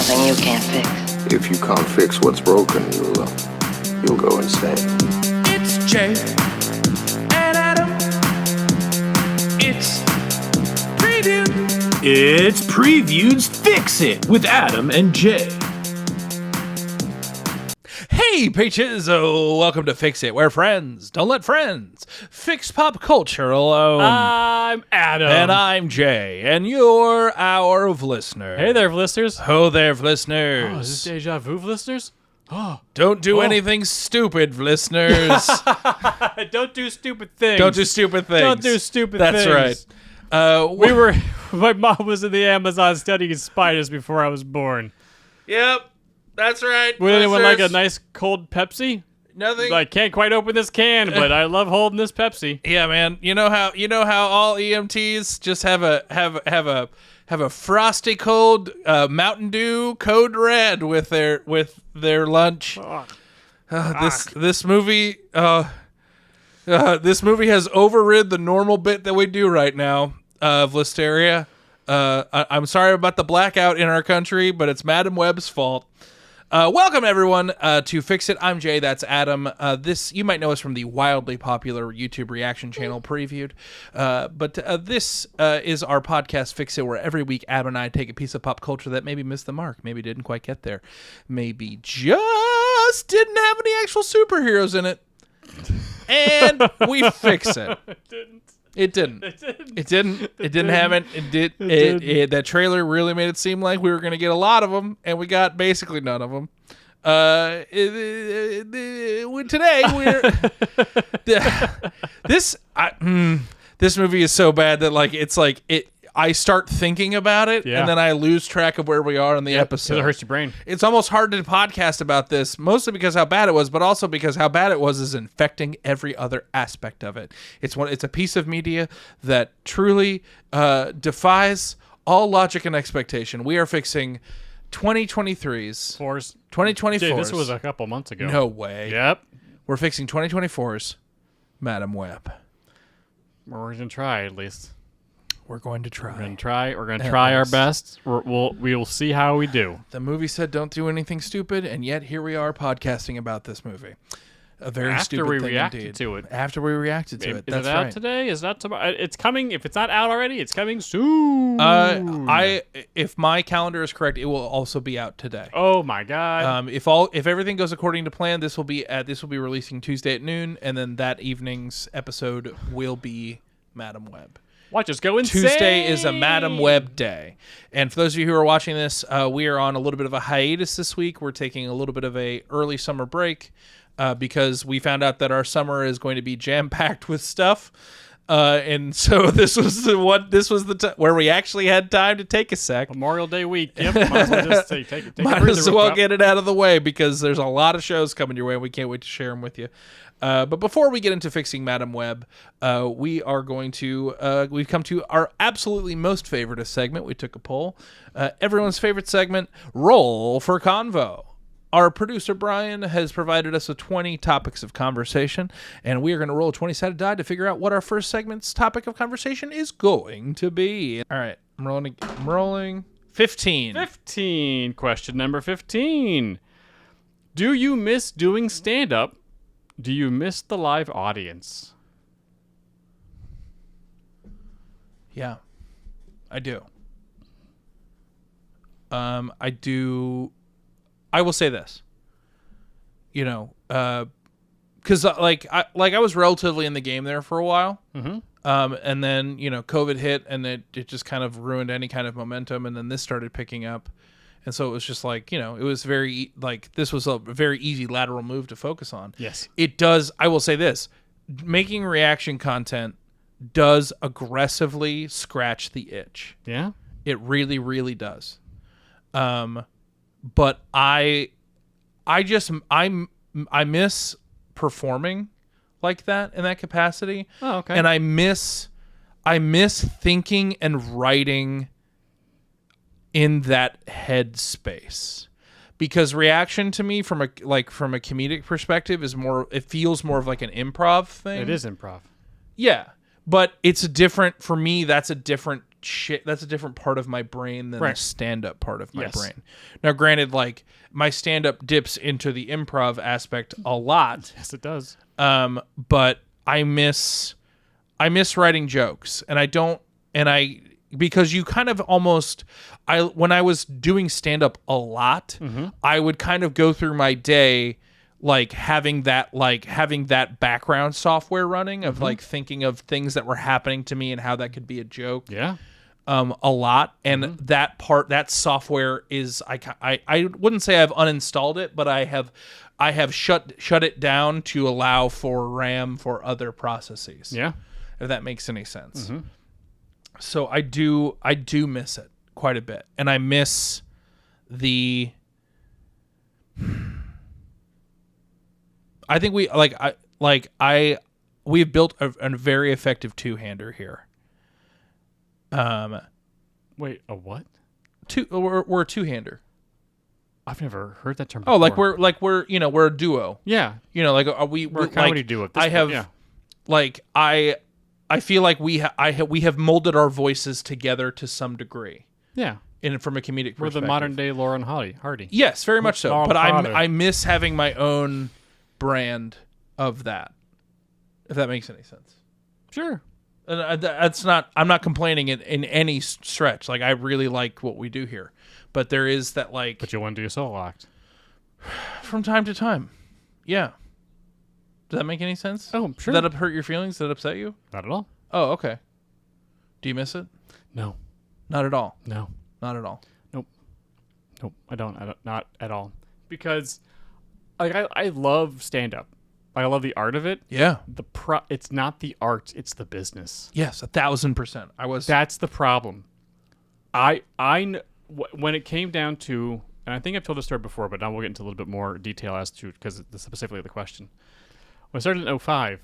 something you can't fix. If you can't fix what's broken, you'll go insane. It's Jay and Adam. It's Previewed. It's Previewed's Fix It with Adam and Jay. Hey, peaches! Welcome to Fix It, where friends don't let friends fix pop culture alone. I'm Adam. And I'm Jay, and you're our listener. Hey there, listeners. Ho there, listeners. Oh, is this Deja Vu, listeners? Oh. Don't do anything stupid, listeners. Don't do stupid things. Don't do stupid things. Don't do stupid That's things. That's right. My mom was in the Amazon studying spiders before I was born. Yep. That's right. Would anyone like a nice cold Pepsi? Nothing. I can't quite open this can, but I love holding this Pepsi. Yeah, man. You know how all EMTs just have a frosty cold Mountain Dew Code Red with their lunch. This movie has overrid the normal bit that we do right now of Listeria. I'm sorry about the blackout in our country, but it's Madam Web's fault. Welcome, everyone, to Fix It. I'm Jay. That's Adam. You might know us from the wildly popular YouTube reaction channel Previewed. But this is our podcast, Fix It, where every week Adam and I take a piece of pop culture that maybe missed the mark, maybe didn't quite get there, maybe just didn't have any actual superheroes in it, and we fix it. It didn't have it. That trailer really made it seem like we were going to get a lot of them, and we got basically none of them. Today this movie is so bad that I start thinking about it, and then I lose track of where we are in the episode. It hurts your brain. It's almost hard to podcast about this, mostly because how bad it was, but also because how bad it was is infecting every other aspect of it. It's a piece of media that truly defies all logic and expectation. We are fixing 2023's 2024's. Dude, this was a couple months ago. No way. Yep. We're fixing 2024's Madam Web. We're going to try, at least. We're going to try. We're going to try our best. We will see how we do. The movie said don't do anything stupid, and yet here we are podcasting about this movie. A very stupid thing indeed. After we reacted to it. After we reacted to it. That's right. Is it out today? Is that tomorrow? It's coming. If it's not out already, it's coming soon. If my calendar is correct, it will also be out today. Oh my god. If everything goes according to plan, this will be releasing Tuesday at noon, and then that evening's episode will be Madam Web. Watch us go insane. Tuesday is a Madam Web day. And for those of you who are watching this, we are on a little bit of a hiatus this week. We're taking a little bit of a early summer break because we found out that our summer is going to be jam-packed with stuff. And so this was where we actually had time to take a sec. Memorial Day week. Yep. Might as well just take it. Might as well get it out of the way because there's a lot of shows coming your way. And we can't wait to share them with you. But before we get into fixing Madam Web, we've come to our absolutely most favorite segment. We took a poll. Everyone's favorite segment, Roll for Convo. Our producer, Brian, has provided us with 20 topics of conversation, and we are going to roll a 20-sided die to figure out what our first segment's topic of conversation is going to be. All right, I'm rolling. 15. Question number 15. Do you miss doing stand-up? Do you miss the live audience? Yeah, I do. I do. I will say this. Because I was relatively in the game there for a while. Mm-hmm. And then COVID hit, and it just kind of ruined any kind of momentum. And then this started picking up. And so it was just it was this was a very easy lateral move to focus on. Yes. It does. I will say this. Making reaction content does aggressively scratch the itch. Yeah. It really, really does. But I miss performing like that in that capacity. Oh, okay. And I miss thinking and writing in that head space, because reaction to me from a comedic perspective it feels more of like an improv thing. It is improv. Yeah, but it's a different, for me, that's a different shit. That's a different part of my brain than the Right. stand-up part of my Yes. brain. Now, granted, like my stand-up dips into the improv aspect a lot, Yes, it does. but I miss writing jokes, because you kind of almost when I was doing stand-up a lot, I would kind of go through my day like having that background software running of like thinking of things that were happening to me and how that could be a joke. Yeah. A lot, and that software is I wouldn't say I've uninstalled it, but I have shut it down to allow for RAM for other processes. Yeah. If that makes any sense. So I do miss it quite a bit, and I miss the. I think we've built a very effective two-hander here. Wait, a what? We're a two-hander. I've never heard that term before. Oh, we're a duo. Yeah. We're a comedy duo at this point, yeah. I feel like we have molded our voices together to some degree. Yeah. From a comedic perspective. We're the modern day Lauren Hardy. Yes, very much so. Lauren But Hardy. I miss having my own brand of that. If that makes any sense. Sure. And I'm not complaining in any stretch. Like, I really like what we do here. But there is that, like, But you want to do a solo act. from time to time. Yeah. Does that make any sense? Oh, sure. Did that hurt your feelings? Did that upset you? Not at all. Oh, okay. Do you miss it? No. Not at all. No. Not at all. Nope. I don't. Not at all. Because I love stand up. I love the art of it. Yeah. It's not the art, it's the business. Yes, 1,000%. That's the problem. When it came down to, and I think I've told this story before, but now we'll get into a little bit more detail as to, because it's specifically the question. When I started in 2005,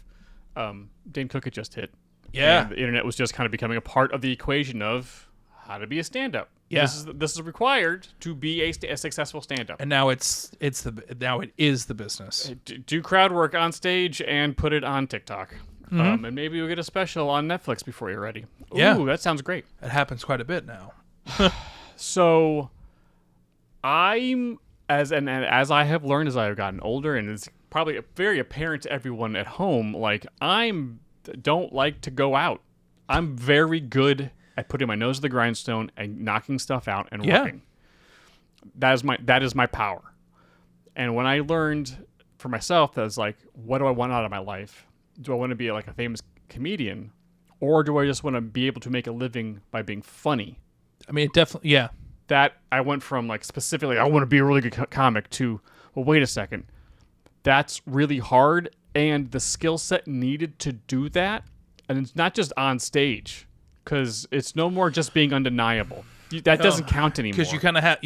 Dane Cook had just hit. Yeah. And the internet was just kind of becoming a part of the equation of how to be a stand-up. Yeah. This is required to be a successful stand-up. And now it is the business. Do crowd work on stage and put it on TikTok. And maybe you'll get a special on Netflix before you're ready. Ooh, Yeah. that sounds great. It happens quite a bit now. So I'm as I have learned as I have gotten older, and it's probably very apparent to everyone at home, like don't like to go out. I'm very good at putting my nose to the grindstone and knocking stuff out and working. That is my power. And when I learned for myself that it's like, what do I want out of my life? Do I want to be like a famous comedian, or do I just want to be able to make a living by being funny? I mean, it definitely, yeah. That I went from like specifically, I want to be a really good comic to, well, wait a second. That's really hard, and the skill set needed to do that, and it's not just on stage, because it's no more just being undeniable. That doesn't count anymore. Because you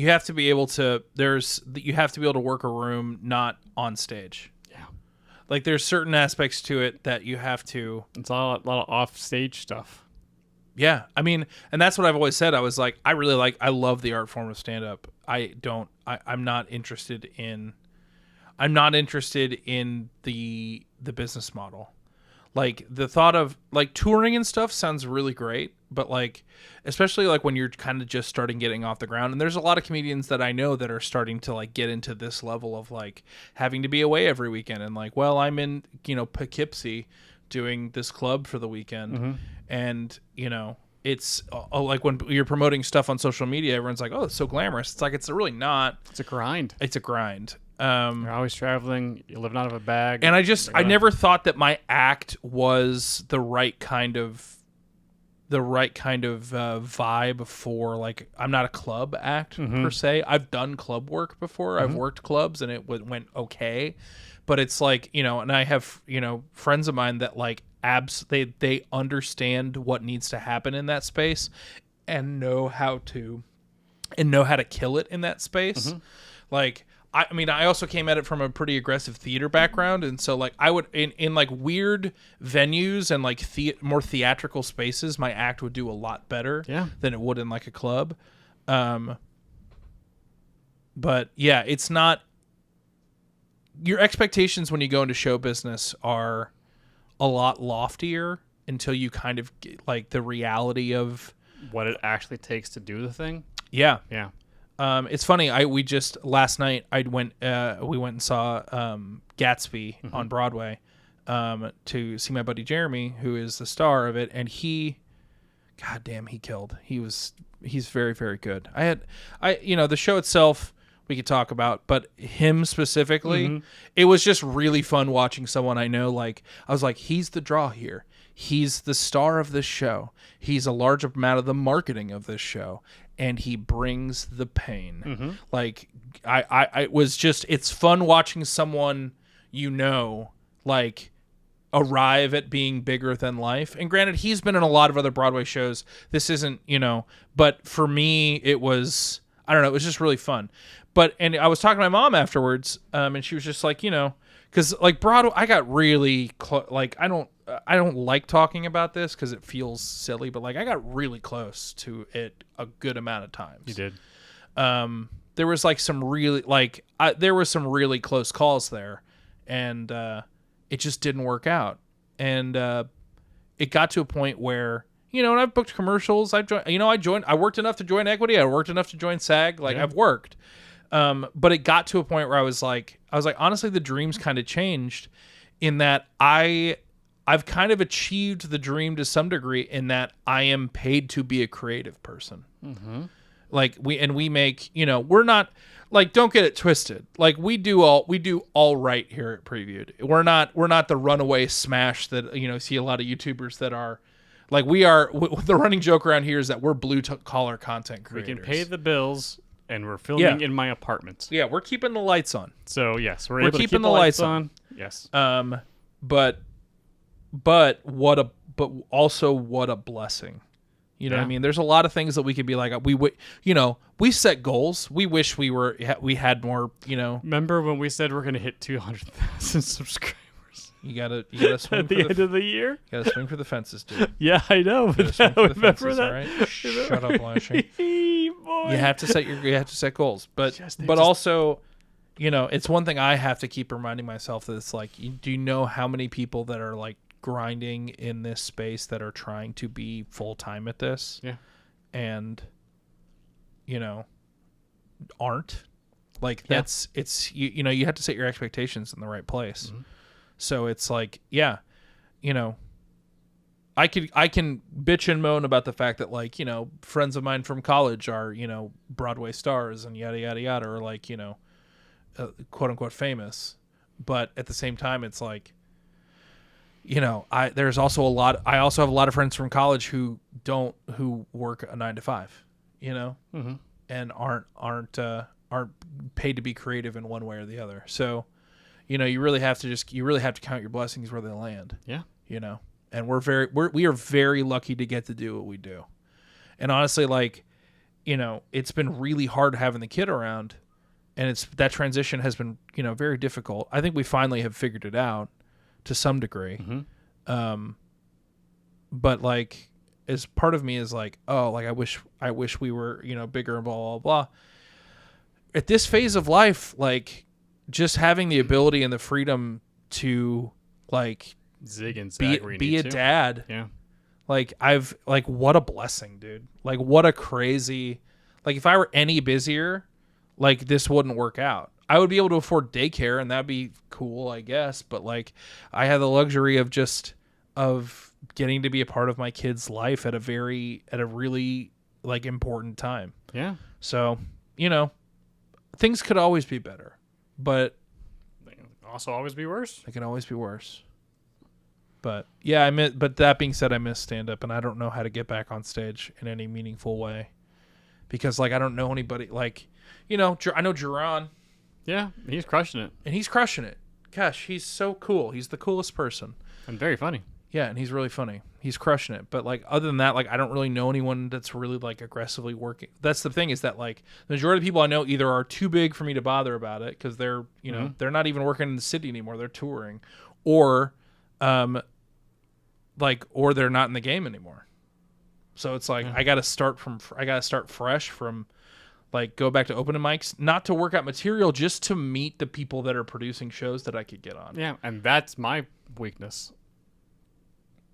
have to be able to work a room not on stage. Yeah, Like, there's certain aspects to it that you have to. it's a lot of off stage stuff. Yeah, I mean, and that's what I've always said. I was like, I love the art form of stand up. I'm not interested in the business model. Like, the thought of like touring and stuff sounds really great, but like, especially like when you're kind of just starting getting off the ground, and there's a lot of comedians that I know that are starting to like get into this level of like having to be away every weekend, and like, well, I'm in, Poughkeepsie doing this club for the weekend, and it's like when you're promoting stuff on social media, everyone's like, oh, it's so glamorous. It's like, it's really not. It's a grind. It's a grind. You're always traveling. You're living out of a bag. And I never thought that my act was the right kind of vibe for, like, I'm not a club act per se. I've done club work before. I've worked clubs and it went okay, but it's like, and I have, friends of mine that like they understand what needs to happen in that space and know how to kill it in that space. Like, I mean, I also came at it from a pretty aggressive theater background, and so like I would in like weird venues and like more theatrical spaces, my act would do a lot better than it would in like a club. But yeah, it's not, your expectations when you go into show business are a lot loftier until you kind of get like the reality of what it actually takes to do the thing. Yeah. Yeah. It's funny. We just last night we went and saw Gatsby on Broadway to see my buddy Jeremy, who is the star of it, and God damn, he killed. He's very, very good. The show itself we could talk about, but him specifically, it was just really fun watching someone I know. Like, I was like, he's the draw here. He's the star of this show. He's a large amount of the marketing of this show, and he brings the pain. Like, it's fun watching someone, like, arrive at being bigger than life. And granted, he's been in a lot of other Broadway shows. This isn't, but for me, it was, I don't know, it was just really fun. And I was talking to my mom afterwards, and she was just like, because like Broadway, I got really like, I don't like talking about this because it feels silly, but like I got really close to it a good amount of times. You did. There was like some really there were some really close calls there, and it just didn't work out. And it got to a point where, and I've booked commercials. I worked enough to join Equity. I worked enough to join SAG. Like, I've worked. But it got to a point where I was like, honestly, the dream's kind of changed in that I've kind of achieved the dream to some degree in that I am paid to be a creative person. Like we make, we're not like, don't get it twisted. Like we do all right here at Previewed. We're not the runaway smash that, see a lot of YouTubers that are like, the running joke around here is that we're blue collar content creators. We can pay the bills. And we're filming in my apartment. Yeah, we're keeping the lights on. So yes, we're able to keep keeping the lights on. Yes. But also what a blessing. You know what I mean? There's a lot of things that we could be like, we set goals. We wish we had more, Remember when we said we're going to hit 200,000 subscribers? You gotta swing at the end of the year. You gotta swing for the fences, dude. Yeah, I know. You swing for the Remember fences, that? all right? Shut up, Lashy. Boy. You have to set goals, but also, it's one thing I have to keep reminding myself that it's like, do you know how many people that are like grinding in this space that are trying to be full time at this? Yeah, and aren't like it's you have to set your expectations in the right place. So it's like, I can bitch and moan about the fact that like, friends of mine from college are, Broadway stars and yada, yada, yada, or like, quote unquote famous. But at the same time, it's like, I also have a lot of friends from college who work a 9 to 5, and aren't paid to be creative in one way or the other. So, you really have to count your blessings where they land. Yeah. And we are very lucky to get to do what we do. And honestly, like, it's been really hard having the kid around, and that transition has been, very difficult. I think we finally have figured it out to some degree. But like, as part of me is like, oh, like I wish we were, bigger and blah, blah, blah. At this phase of life, like, just having the ability and the freedom to like zig and zag be a dad. Yeah. Like what a blessing, dude. Like what a crazy, like if I were any busier, like this wouldn't work out. I would be able to afford daycare and that'd be cool, I guess. But like I have the luxury of getting to be a part of my kid's life at a really like important time. Yeah. So, things could always be better. But they can also always be worse. They can always be worse. But yeah, but that being said, I miss stand up and I don't know how to get back on stage in any meaningful way. Because like I don't know anybody like, I know Jerron. Yeah, he's crushing it. And he's crushing it. Gosh, he's so cool. He's the coolest person. And very funny. Yeah, and he's really funny. He's crushing it. But like other than that, like I don't really know anyone that's really like aggressively working. That's the thing is that like the majority of people I know either are too big for me to bother about it because they're they're not even working in the city anymore. They're touring, or or they're not in the game anymore. So it's like I got to start fresh from like go back to opening mics, not to work out material, just to meet the people that are producing shows that I could get on. Yeah, and that's my weakness.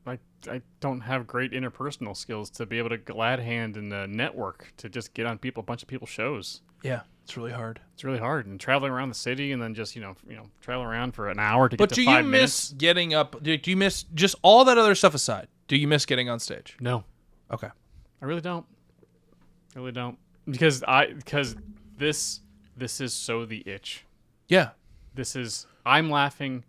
I don't have great interpersonal skills to be able to glad hand and network to just get on a bunch of people's shows. Yeah, it's really hard. It's really hard, and traveling around the city, and then just travel around for an hour to But get do to 5 you minutes. miss getting up? Do you miss just all that other stuff aside? Do you miss getting on stage? No, Okay. I really don't. I really don't, because this is so the itch. Yeah. This is I'm laughing,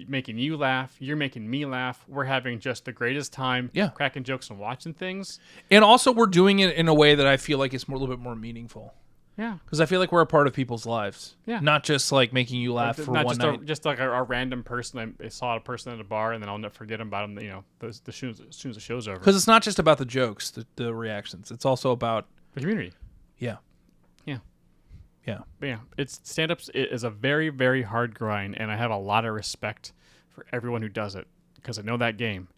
making you laugh. You're making me laugh. We're having just the greatest time. Yeah. Cracking jokes and watching things. And also, we're doing it in a way that I feel like it's a little bit more meaningful. Yeah. Because I feel like we're a part of people's lives. Yeah. Not just like making you laugh for Not one just night. just like a random person. I saw a person at a bar, and then I'll never forget about them. As soon as the show's over. Because it's not just about the jokes, the reactions. It's also about The community. yeah. Yeah. Yeah. But yeah, stand-ups is a very, very hard grind, and I have a lot of respect for everyone who does it because I know that game,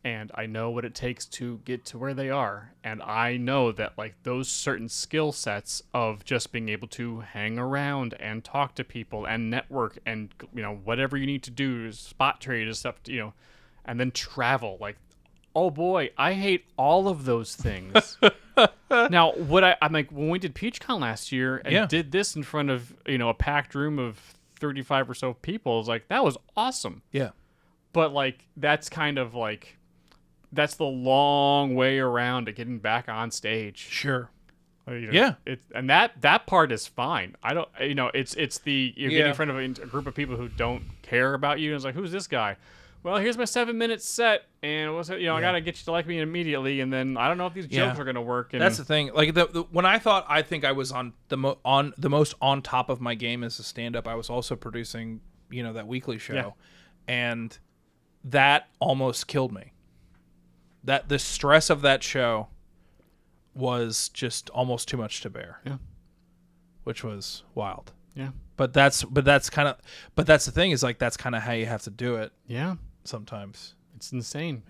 and I know what it takes to get to where they are, and I know that like those certain skill sets of just being able to hang around and talk to people and network and whatever you need to do, spot trade and stuff, and then travel. Like, oh boy, I hate all of those things. Now, I'm like, when we did PeachCon last year and did this in front of, a packed room of 35 or so people, I was like, that was awesome. Yeah. But like, that's kind of like, that's the long way around to getting back on stage. Sure. Yeah. And that part is fine. I don't, it's the, you're getting in front of a group of people who don't care about you. And it's like, who's this guy? Well, here's my 7-minute set, and I gotta get you to like me immediately, and then I don't know if these jokes are gonna work. And that's the thing. Like when I think I was on the most on top of my game as a stand-up, I was also producing, that weekly show, and that almost killed me. That the stress of that show was just almost too much to bear. Yeah, which was wild. Yeah, but that's the thing is like that's kind of how you have to do it. Yeah. Sometimes it's insane.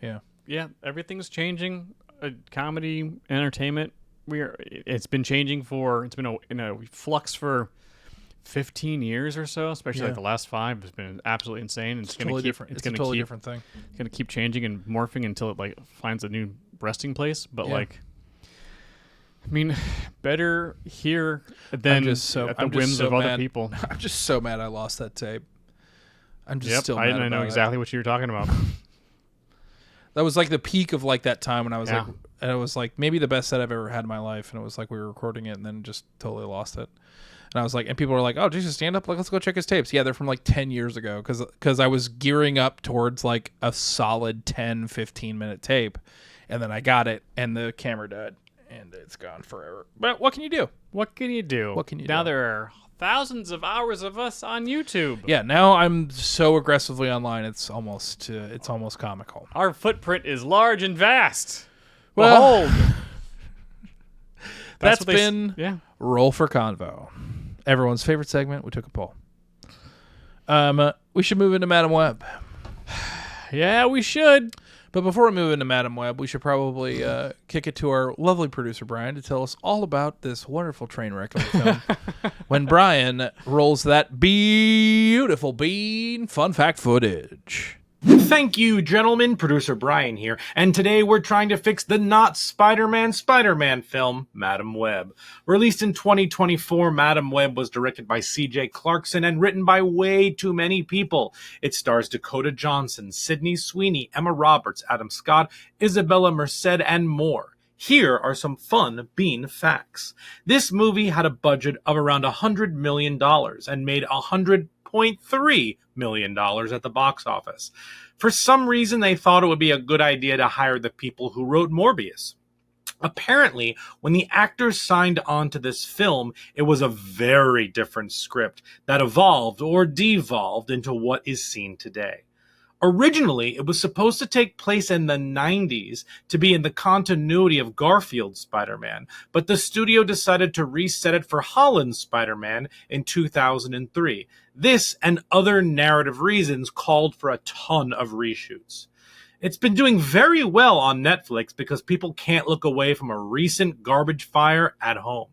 Yeah, everything's changing. Comedy, entertainment, it's been changing it's been in a flux for 15 years or so, especially like the last 5 has been absolutely insane. And it's going to keep different. It's a totally different thing. It's going to keep changing and morphing until it like finds a new resting place. But like, I mean, better here than at the whims of other people. I'm just so mad I lost that tape. I'm just still mad I know exactly what you're talking about. That was like the peak of like that time when I was like, and it was like maybe the best set I've ever had in my life. And it was like we were recording it and then just totally lost it. And I was like, and people were like, oh, did you stand up? Like, let's go check his tapes. Yeah, they're from like 10 years ago. Because I was gearing up towards like a solid 10, 15-minute tape. And then I got it and the camera died. And it's gone forever. But what can you do? What can you do? Now there are thousands of hours of us on YouTube. Yeah, now I'm so aggressively online. It's almost comical. Our footprint is large and vast. Well, behold. That's been Roll for Convo. Everyone's favorite segment. We took a poll. We should move into Madam Web. Yeah, we should. But before we move into Madam Web, we should probably kick it to our lovely producer, Brian, to tell us all about this wonderful train wreck of a film. When Brian rolls that beautiful bean fun fact footage. Thank you, gentlemen. Producer Brian here, and today we're trying to fix the not Spider-Man film, Madam Web. Released in 2024, Madam Web was directed by C.J. Clarkson and written by way too many people. It stars Dakota Johnson, Sydney Sweeney, Emma Roberts, Adam Scott, Isabella Merced, and more. Here are some fun bean facts. This movie had a budget of around $100 million and made $100.3 million at the box office. For some reason, they thought it would be a good idea to hire the people who wrote Morbius. Apparently, when the actors signed on to this film, it was a very different script that evolved or devolved into what is seen today. Originally, it was supposed to take place in the 90s to be in the continuity of Garfield's Spider-Man, but the studio decided to reset it for Holland's Spider-Man in 2003. This and other narrative reasons called for a ton of reshoots. It's been doing very well on Netflix because people can't look away from a recent garbage fire at home.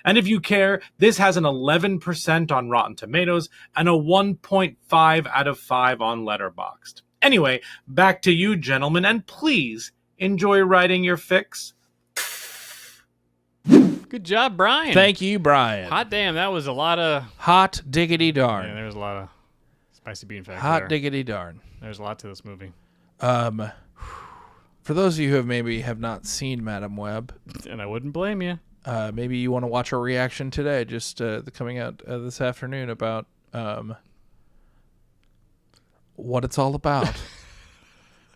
And if you care, this has an 11% on Rotten Tomatoes and a 1.5 out of 5 on Letterboxd. Anyway, back to you, gentlemen, and please enjoy writing your fics. Good job, Brian. Thank you, Brian. Hot damn, that was a lot of... Hot diggity Yeah, darn. there was a lot of spicy bean facts Hot there. diggity darn. There's a lot to this movie. For those of you who maybe have not seen Madam Web, And I wouldn't blame you. maybe you want to watch our reaction today, just coming out this afternoon about what it's all about.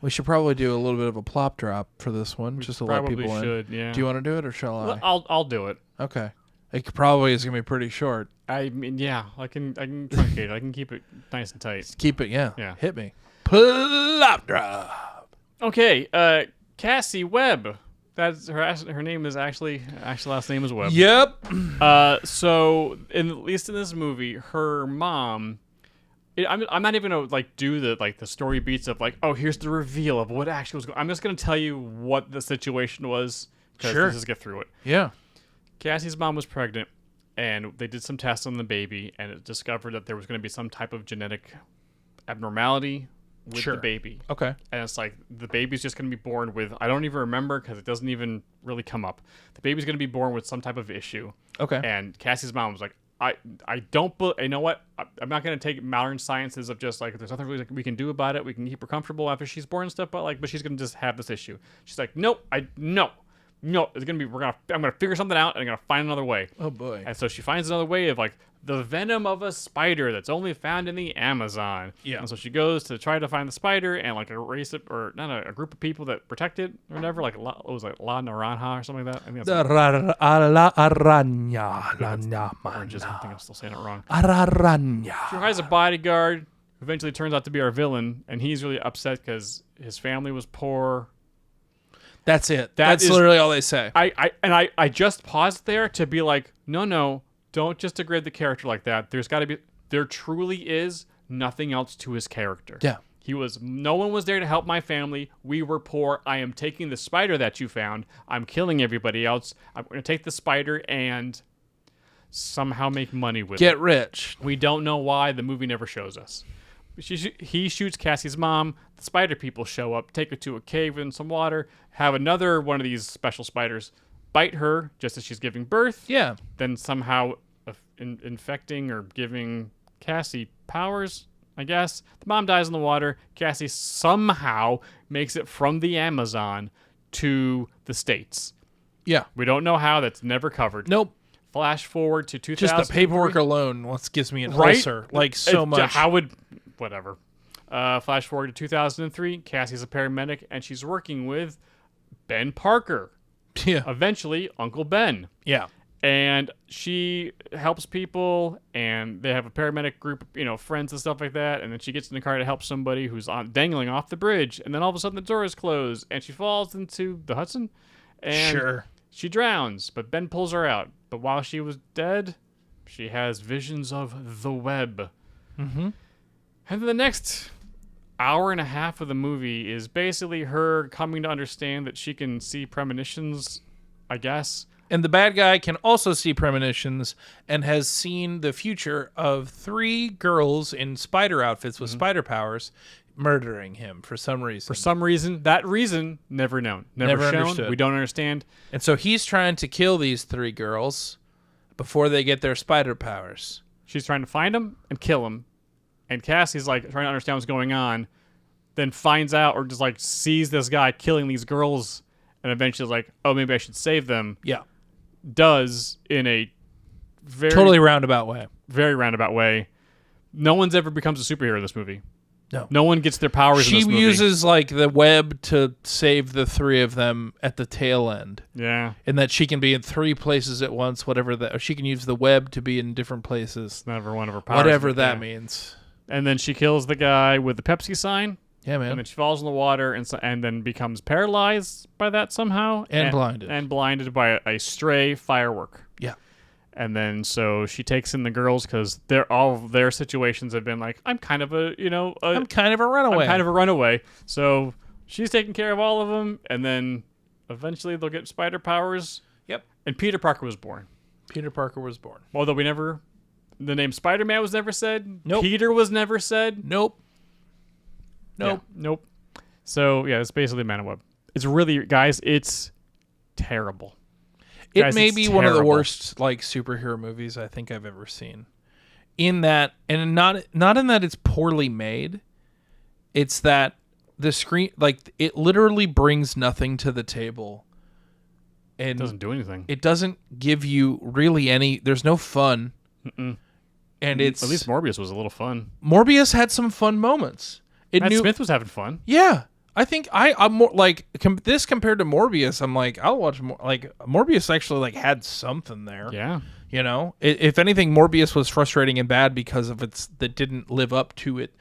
We should probably do a little bit of a plop drop for this one, just to let Probably people should, in. yeah. Do you want to do it, or shall I? Well, I'll do it. Okay. It probably is gonna be pretty short. I mean, yeah, I can truncate it. I can keep it nice and tight. Keep it, yeah. Yeah. Hit me. Plop drop. Okay, Cassie Webb. That's her name is actually last name is Webb. Yep. So at least in this movie, her mom. I'm not even gonna do the story beats of oh, here's the reveal of what actually was going. I'm just gonna tell you what the situation was. Sure. Let's just get through it. Yeah. Cassie's mom was pregnant, and they did some tests on the baby, and it discovered that there was going to be some type of genetic abnormality with Sure. the baby. Okay. And it's the baby's just going to be born with, I don't even remember because it doesn't even really come up. The baby's going to be born with some type of issue. Okay. And Cassie's mom was like, I don't, you know what? I'm not going to take modern sciences of just there's nothing really we can do about it. We can keep her comfortable after she's born and stuff, but she's going to just have this issue. She's like, nope, no, it's gonna be. I'm gonna figure something out, and I'm gonna find another way. Oh boy! And so she finds another way of the venom of a spider that's only found in the Amazon. Yeah. And so she goes to try to find the spider, and a race of, or not a group of people that protect it or whatever. It was La Naranja or something like that. I think that's La araña. oranges. I think I'm still saying it wrong. Araña. She hires a bodyguard, who eventually turns out to be our villain, and he's really upset because his family was poor. That's it. That That's is- literally all they say. I just paused there to be no, don't just degrade the character like that. There truly is nothing else to his character. Yeah. No one was there to help my family. We were poor. I am taking the spider that you found. I'm killing everybody else. I'm going to take the spider and somehow make money with it. Get rich. We don't know why. The movie never shows us. He shoots Cassie's mom. The spider people show up, take her to a cave in some water, have another one of these special spiders bite her just as she's giving birth. Yeah. Then somehow infecting or giving Cassie powers, I guess. The mom dies in the water. Cassie somehow makes it from the Amazon to the States. Yeah. We don't know how. That's never covered. Nope. Flash forward to 2000. Just the paperwork alone gives me an Right? ulcer. So much. How would... Whatever. Flash forward to 2003. Cassie's a paramedic, and she's working with Ben Parker. Yeah. Eventually, Uncle Ben. Yeah. And she helps people, and they have a paramedic group, friends and stuff like that. And then she gets in the car to help somebody who's dangling off the bridge. And then all of a sudden, the door is closed, and she falls into the Hudson. And Sure. she drowns, but Ben pulls her out. But while she was dead, she has visions of the web. Mm-hmm. And then the next hour and a half of the movie is basically her coming to understand that she can see premonitions, I guess. And the bad guy can also see premonitions and has seen the future of 3 girls in spider outfits with spider powers murdering him for some reason. For some reason, that reason, never known. Never shown. understood. We don't understand. And so he's trying to kill these 3 girls before they get their spider powers. She's trying to find him and kill him. And Cassie's trying to understand what's going on, then finds out or just sees this guy killing these girls, and eventually is like, oh, maybe I should save them. Yeah. Does in a very Totally roundabout way. very roundabout way. No one's ever becomes a superhero in this movie. No. No one gets their powers in She this movie. uses the web to save the 3 of them at the tail end. Yeah. And that she can be in 3 places at once, whatever that, or she can use the web to be in different places. Never one of her powers. Whatever but that yeah. means. And then she kills the guy with the Pepsi sign. Yeah, man. And then she falls in the water and then becomes paralyzed by that somehow. And blinded. And blinded by a stray firework. Yeah. And then so she takes in the girls because all of their situations have been I'm kind of I'm kind of a runaway. I'm kind of a runaway. So she's taking care of all of them. And then eventually they'll get spider powers. Yep. And Peter Parker was born. Peter Parker was born. Although the name Spider-Man was never said. Nope. Peter was never said. Nope. Nope. Yeah, nope. So yeah, it's basically Man of Web. It's really, guys, it's terrible. It Guys, may it's be one of the terrible. worst like superhero movies I think I've ever seen. In that, and not in that it's poorly made. It's that the screen, like, it literally brings nothing to the table, and It doesn't do anything. it doesn't give you really any. There's no fun, and it's At least Morbius was a little fun. Morbius had some fun moments. Matt Smith was having fun. Yeah, I think I'm more like this compared to Morbius. I'm like, I'll watch more. Like, Morbius actually like had something there. Yeah. You know, if anything, Morbius was frustrating and bad because of that didn't live up to it.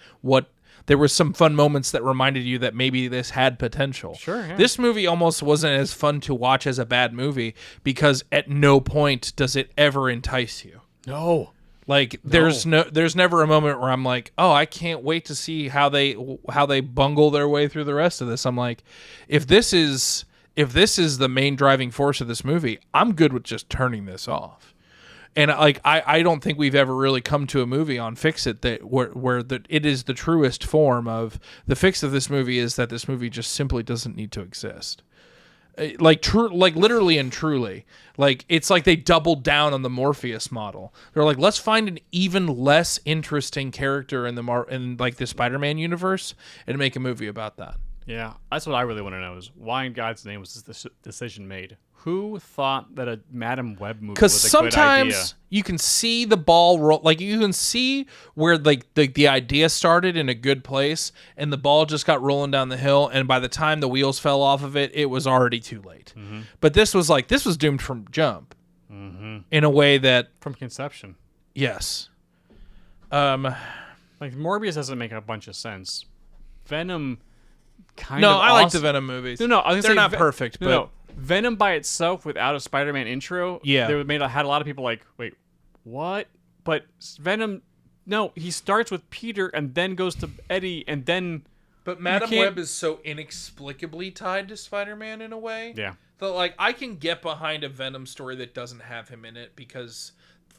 There were some fun moments that reminded you that maybe this had potential. Sure, yeah. This movie almost wasn't as fun to watch as a bad movie because at no point does it ever entice you. No. Like, there's never a moment where I'm like, oh, I can't wait to see how they bungle their way through the rest of this. I'm like, if this is the main driving force of this movie, I'm good with just turning this off. And like, I don't think we've ever really come to a movie on Fix It that where it is the truest form of the fix of this movie is that this movie just simply doesn't need to exist. Like literally and truly, like, it's like they doubled down on the Morpheus model. They're like, let's find an even less interesting character in the Spider-Man universe and make a movie about that. Yeah, that's what I really want to know is why in God's name was this decision made? Who thought that a Madam Web movie Because was a good idea? sometimes you can see the ball roll, like you can see where like the idea started in a good place, and the ball just got rolling down the hill, and by the time the wheels fell off of it, it was already too late. But this was doomed from jump, in a way that From conception. yes, Like, Morbius doesn't make a bunch of sense. Venom kind no, of I like also- the Venom movies. No, I was they're gonna say not perfect, but no. Venom by itself without a Spider-Man intro, Yeah. had a lot of people like, wait, what? But Venom, no, he starts with Peter and then goes to Eddie and then But Madam can't- Web is so inexplicably tied to Spider-Man in a way. yeah. That, like, I can get behind a Venom story that doesn't have him in it because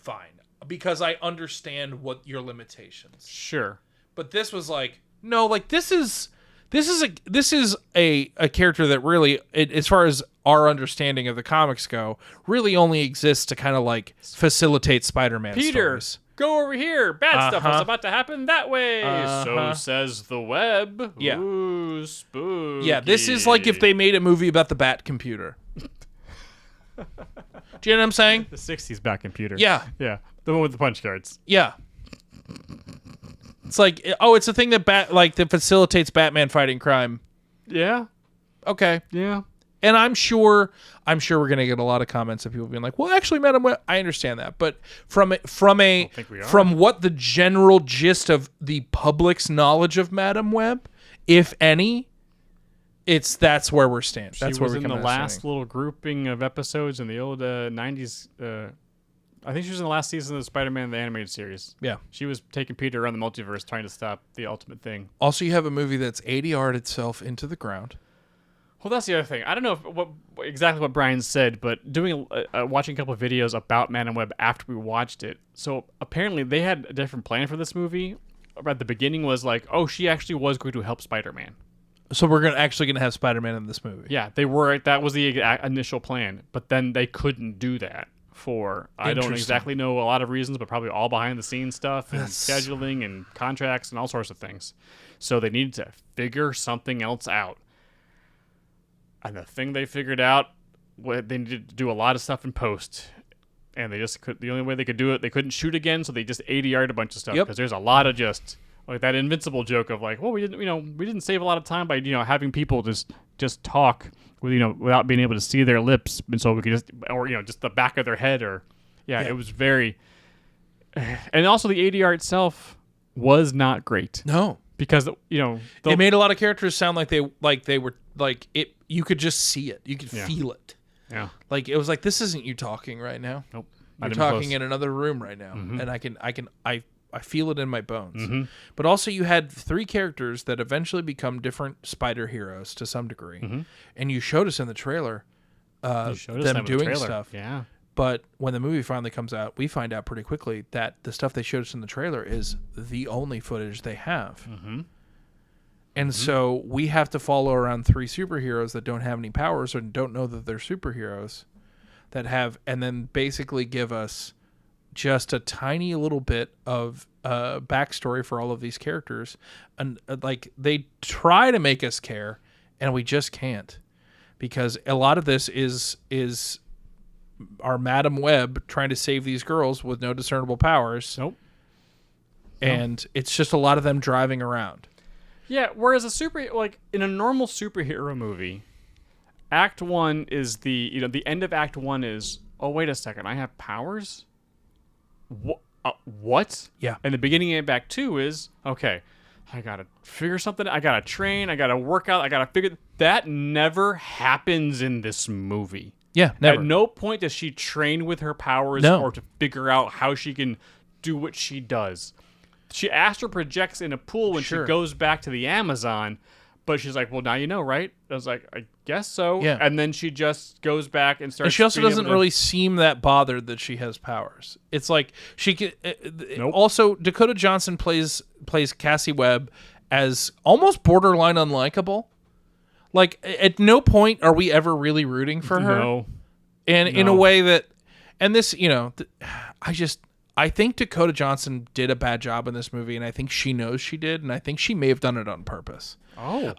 I understand what your limitations. Sure. But this was like, no, like, this is a character that really, as far as our understanding of the comics go, really only exists to kind of like facilitate Spider-Man Peter, stories. go over here. Bad stuff Uh-huh. is about to happen that way. So says the web. Yeah. Ooh, spooky. Yeah, this is like if they made a movie about the Bat computer. Do you know what I'm saying? the 60s back computer. Yeah. Yeah. The one with the punch cards. Yeah. It's like, oh, it's a thing that facilitates Batman fighting crime. Yeah. Okay. Yeah. And I'm sure we're gonna get a lot of comments of people being like, "Well, actually, Madam Web," I understand that, but from what the general gist of the public's knowledge of Madam Web, if any, that's where we're standing. That's She where was we're in the coming last little grouping of episodes in the old 90s. I think she was in the last season of Spider-Man the animated series. Yeah. She was taking Peter around the multiverse trying to stop the ultimate thing. Also, you have a movie that's ADR'd itself into the ground. Well, that's the other thing. I don't know exactly what Brian said, but watching a couple of videos about Madam Web after we watched it. So apparently they had a different plan for this movie. At the beginning was like, oh, she actually was going to help Spider-Man. So we're actually gonna have Spider-Man in this movie. Yeah, they were. That was the initial plan, but then they couldn't do that for I don't Interesting. exactly know a lot of reasons, but probably all behind the scenes stuff and scheduling and contracts and all sorts of things. So they needed to figure something else out. And the thing they figured out, they needed to do a lot of stuff in post. And they just the only way they could do it, they couldn't shoot again, so they just ADR'd a bunch of stuff. Yep. Because there's a lot of just like that Invincible joke of like, well, we didn't save a lot of time by having people just talk with without being able to see their lips, and so we could just the back of their head it was very. And also the ADR itself was not great No. because It made a lot of characters sound like they were like it. You could just see it. You could feel it. yeah. Like it was like, this isn't you talking right now. Nope. You're Not even talking close. in another room right now, and I feel it in my bones. Mm-hmm. But also, you had 3 characters that eventually become different spider heroes to some degree, and you showed us in the trailer You showed us them that in the doing trailer. stuff. Yeah. But when the movie finally comes out, we find out pretty quickly that the stuff they showed us in the trailer is the only footage they have. And so we have to follow around 3 superheroes that don't have any powers or don't know that they're superheroes and then basically give us just a tiny little bit of backstory for all of these characters. And like they try to make us care and we just can't, because a lot of this is our Madam Web trying to save these girls with no discernible powers. Nope. And it's just a lot of them driving around. Yeah, whereas in a normal superhero movie, Act 1 is the end of Act 1 is, oh, wait a second, I have powers? What? Yeah. And the beginning of Act 2 is, okay, I gotta figure something, I gotta train, I gotta work out, I gotta figure... That never happens in this movie. Yeah, never. At no point does she train with her powers or to figure out how she can do what she does. She astral projects in a pool when she goes back to the Amazon, but she's like, well, now you know, right? I was like, I guess so. Yeah. And then she just goes back and starts... And she also doesn't really seem that bothered that she has powers. It's like she can... Nope. Also, Dakota Johnson plays Cassie Webb as almost borderline unlikable. Like, at no point are we ever really rooting for her. No. And in a way that... And this, I think Dakota Johnson did a bad job in this movie, and I think she knows she did, and I think she may have done it on purpose. Oh.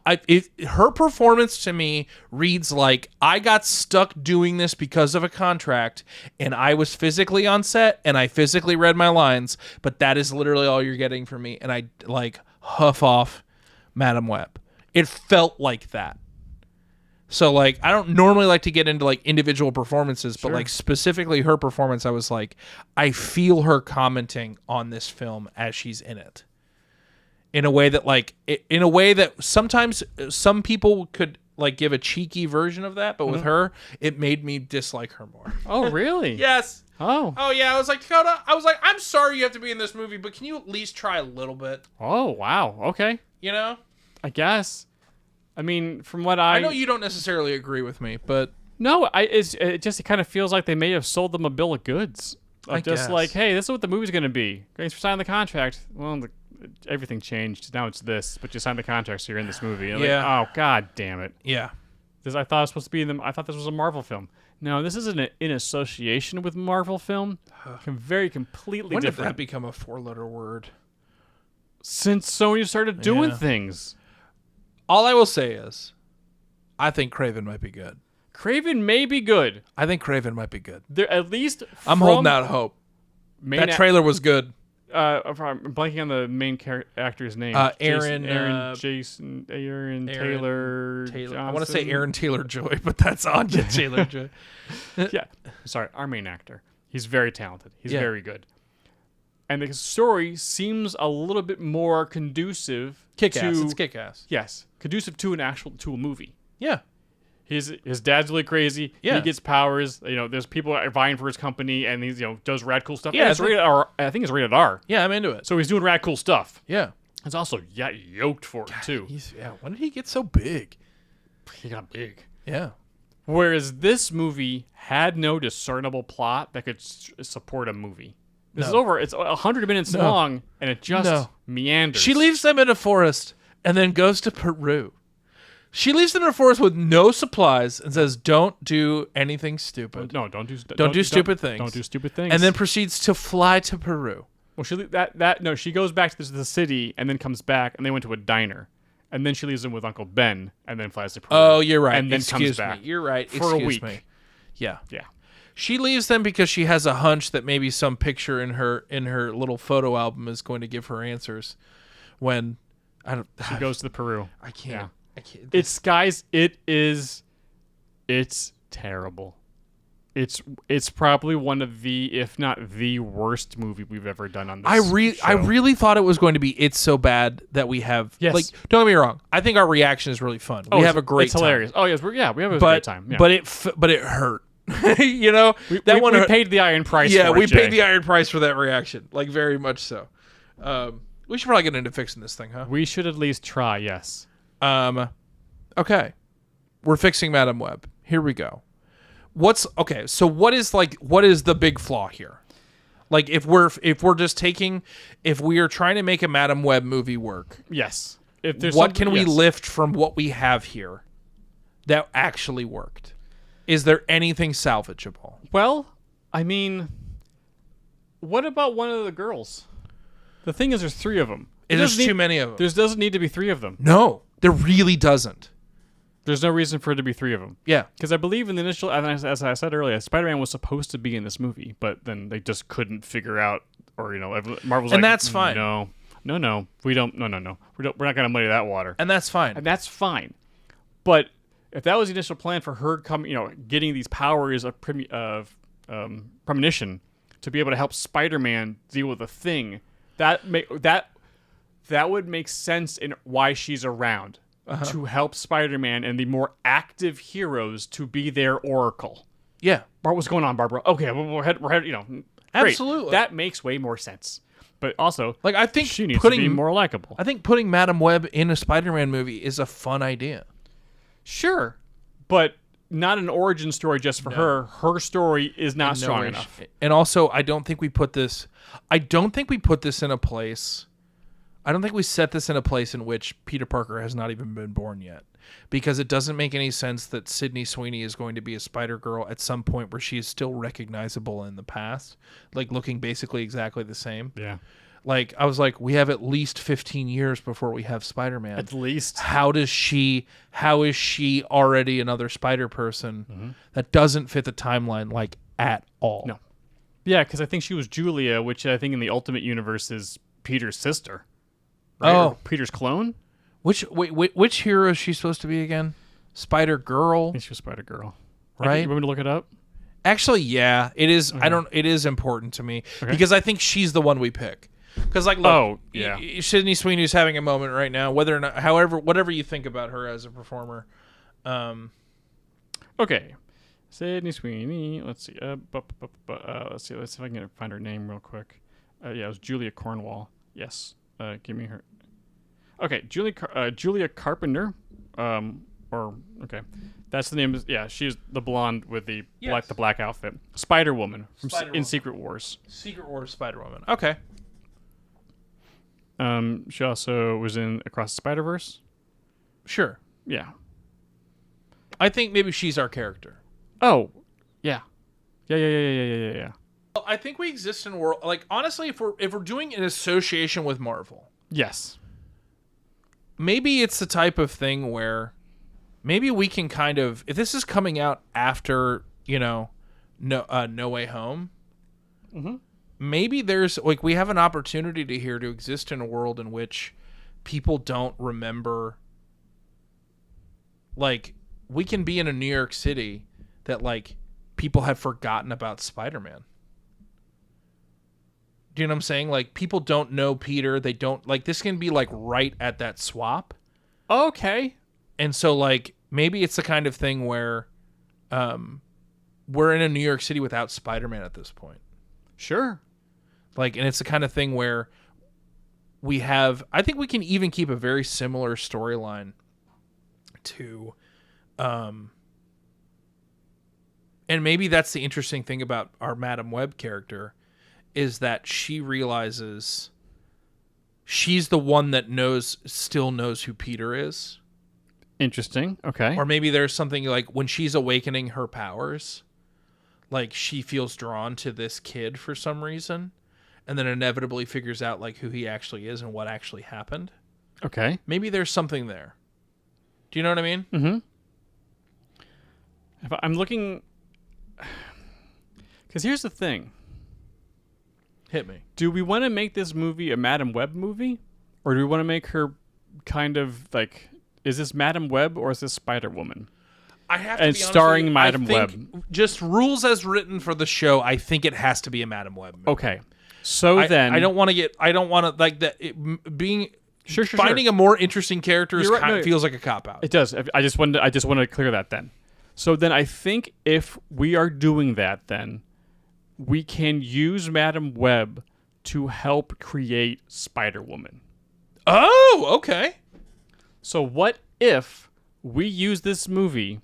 Her performance to me reads like, I got stuck doing this because of a contract, and I was physically on set, and I physically read my lines, but that is literally all you're getting from me, and I, huff off Madam Web. It felt like that. So, I don't normally like to get into, individual performances, but, specifically her performance, I was like, I feel her commenting on this film as she's in it. In a way that, sometimes some people could, give a cheeky version of that, but with her, it made me dislike her more. Oh, really? Yes. Oh. Oh, yeah, I was like, Dakota, I'm sorry you have to be in this movie, but can you at least try a little bit? Oh, wow. Okay. You know? I guess. I mean, from what I know you don't necessarily agree with me, but... No, it kind of feels like they may have sold them a bill of goods. I just guess. like, hey, this is what the movie's going to be. Thanks for signing the contract. Well, everything changed. Now it's this, but you signed the contract, so you're in this movie. Yeah. Oh, god damn it. Yeah. I thought it was supposed to be I thought this was a Marvel film. No, this isn't in association with Marvel film. Very completely When different. did that become a 4-letter word? Since Sony started doing things. All I will say is, I think Craven might be good. Craven may be good. I think Craven might be good. There, at least I'm holding out hope. That trailer was good. I'm blanking on the main actor's name. Aaron Taylor. I want to say Aaron Taylor-Joy, but that's Anya Taylor-Joy. Yeah, sorry, our main actor. He's very talented. He's very good. And the story seems a little bit more conducive. Kick-ass. It's kick-ass. Yes, conducive to a movie. Yeah. His dad's really crazy. Yeah. He gets powers. There's people vying for his company, and he's does rad cool stuff. Yeah, And it's rated R. I think it's rated R. Yeah, I'm into it. So he's doing rad cool stuff. Yeah. He's also yoked for it too. When did he get so big? He got big. Yeah. Whereas this movie had no discernible plot that could support a movie. This is over. It's 100 minutes long, and it just meanders. She leaves them in a forest and then goes to Peru. She leaves them in a forest with no supplies and says, "Don't do anything stupid. No, don't do stupid things. Don't do stupid things." And then proceeds to fly to Peru. Well, she goes back to the city and then comes back, and they went to a diner, and then she leaves them with Uncle Ben, and then flies to Peru. Oh, you're right. And then Excuse comes back. me. You're right. For a week. Me. Yeah. Yeah. She leaves them because she has a hunch that maybe some picture in her little photo album is going to give her answers. When She goes to the Peru. I can't. Yeah. I can't. It's terrible. It's probably one of the, if not the worst movie we've ever done on this show. I really thought it was going to be It's So Bad that we have. Yes. Don't get me wrong. I think our reaction is really fun. We have a great It's time. hilarious. Oh yes, we have a great time. Yeah. But it hurt. We paid the iron price. Yeah, for it, we Jay. paid the iron price for that reaction. Very much so. We should probably get into fixing this thing, huh? We should at least try. Yes. Okay. We're fixing Madam Web. Here we go. So what is the big flaw here? If we are trying to make a Madam Web movie work. Yes. if there's what something- can we yes. lift from what we have here that actually worked? Is there anything salvageable? Well, I mean, what about one of the girls? The thing is, there's 3 of them. There's too many of them. There doesn't need to be 3 of them. No, there really doesn't. There's no reason for it to be 3 of them. Yeah. Because I believe in the initial, as I said earlier, Spider-Man was supposed to be in this movie, but then they just couldn't figure out, or Marvel's like, And that's fine. No, we don't. No, we're not gonna muddy that water. And that's fine. And that's fine. But if that was the initial plan for her getting these powers of premonition to be able to help Spider-Man deal with a thing, that would make sense in why she's around to help Spider-Man and the more active heroes to be their oracle. Yeah. What's going on, Barbara? Okay, we're head. Great. Absolutely. That makes way more sense. But also, Like, I think she needs to be more likable. I think putting Madam Web in a Spider-Man movie is a fun idea. Sure, but not an origin story just for her. Her story is not strong enough. And also, I don't think we put this in a place. I don't think we set this in a place in which Peter Parker has not even been born yet. Because it doesn't make any sense that Sydney Sweeney is going to be a Spider-Girl at some point where she is still recognizable in the past. Like, looking basically exactly the same. Yeah. Like, I was like, we have at least 15 years before we have Spider-Man. At least. How is she already another Spider person that doesn't fit the timeline, like, at all? No. Yeah, because I think she was Julia, which I think in the Ultimate Universe is Peter's sister. Right? Oh. Or Peter's clone? Which hero is she supposed to be again? Spider-Girl? I think she was Spider-Girl. Right? You want me to look it up? Actually, yeah. It is. It is important to me because I think she's the one we pick. Because, like, look, Sydney Sweeney's having a moment right now. Whether or not, whatever you think about her as a performer. Okay, Sydney Sweeney. Let's see. Let's see. Let's see if I can find her name real quick. Yeah, it was Julia Cornwall. Yes. Give me her. Okay, Julia Carpenter. That's the name. Yeah, she's the blonde with the black outfit. Spider-Woman in Secret Wars. Secret Wars Spider-Woman. Okay. She also was in Across the Spider-Verse. Sure. Yeah. I think maybe she's our character. Oh, yeah. Yeah. Well, I think we exist in a world, like, honestly, if we're doing an association with Marvel, yes, maybe it's the type of thing where maybe we can kind of, if this is coming out after No Way Home, maybe there's like we have an opportunity to exist in a world in which people don't remember. Like, we can be in a New York City that, like, people have forgotten about Spider-Man. Do you know what I'm saying? Like, people don't know Peter. They don't, like, this can be, like, right at that swap. Okay. And so, like, maybe it's the kind of thing where we're in a New York City without Spider-Man at this point. Sure. Like, and it's the kind of thing where we have, I think we can even keep a very similar storyline to, and maybe that's the interesting thing about our Madam Web character, is that she realizes she's the one that still knows who Peter is. Interesting. Okay. Or maybe there's something like when she's awakening her powers, like she feels drawn to this kid for some reason, and then inevitably figures out like who he actually is and what actually happened. Okay. Maybe there's something there. Do you know what I mean? Mm-hmm. If I'm looking, because here's the thing. Hit me. Do we want to make this movie a Madam Web movie? Or do we want to make her kind of like, is this Madam Web or is this Spider-Woman? I have to and be honest starring with you, Madam I think Web. Just rules as written for the show, I think it has to be a Madam Web movie. Okay. So then I don't want to like that being finding a more interesting character feels like a cop out. It does. I just wanted to clear that then. So then I think if we are doing that, then we can use Madam Web to help create Spider-Woman. Oh, okay. So what if we use this movie?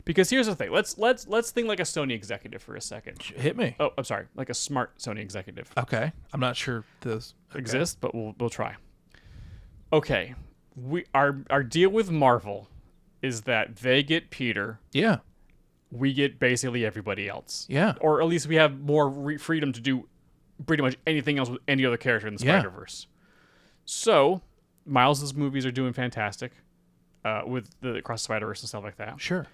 Because here's the thing. Let's think like a Sony executive for a second. Hit me. Oh, I'm sorry. Like a smart Sony executive. Okay. I'm not sure those exist, but we'll try. Okay. our deal with Marvel is that they get Peter, Yeah. we get basically everybody else. Yeah. Or at least we have more freedom to do pretty much anything else with any other character in the Yeah. Spider-Verse. So, Miles' movies are doing fantastic with the Across the Spider-Verse and stuff like that. Sure.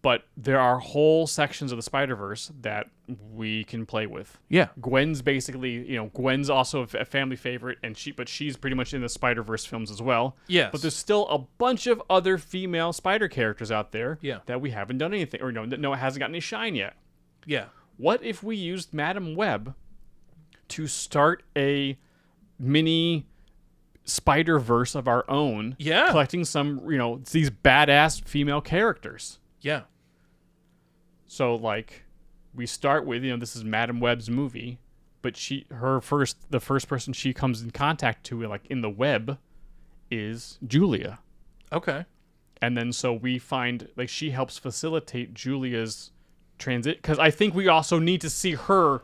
But there are whole sections of the Spider-Verse that we can play with. Yeah. Gwen's basically, Gwen's also a family favorite, but she's pretty much in the Spider-Verse films as well. Yes. But there's still a bunch of other female Spider characters out there Yeah. that we haven't done anything, or it hasn't gotten any shine yet. Yeah. What if we used Madam Web to start a mini Spider-Verse of our own? Yeah. Collecting some, these badass female characters. Yeah. So, we start with, this is Madam Web's movie, but the first person she comes in contact to, in the web, is Julia. Okay. And then so we find, she helps facilitate Julia's transit, because I think we also need to see her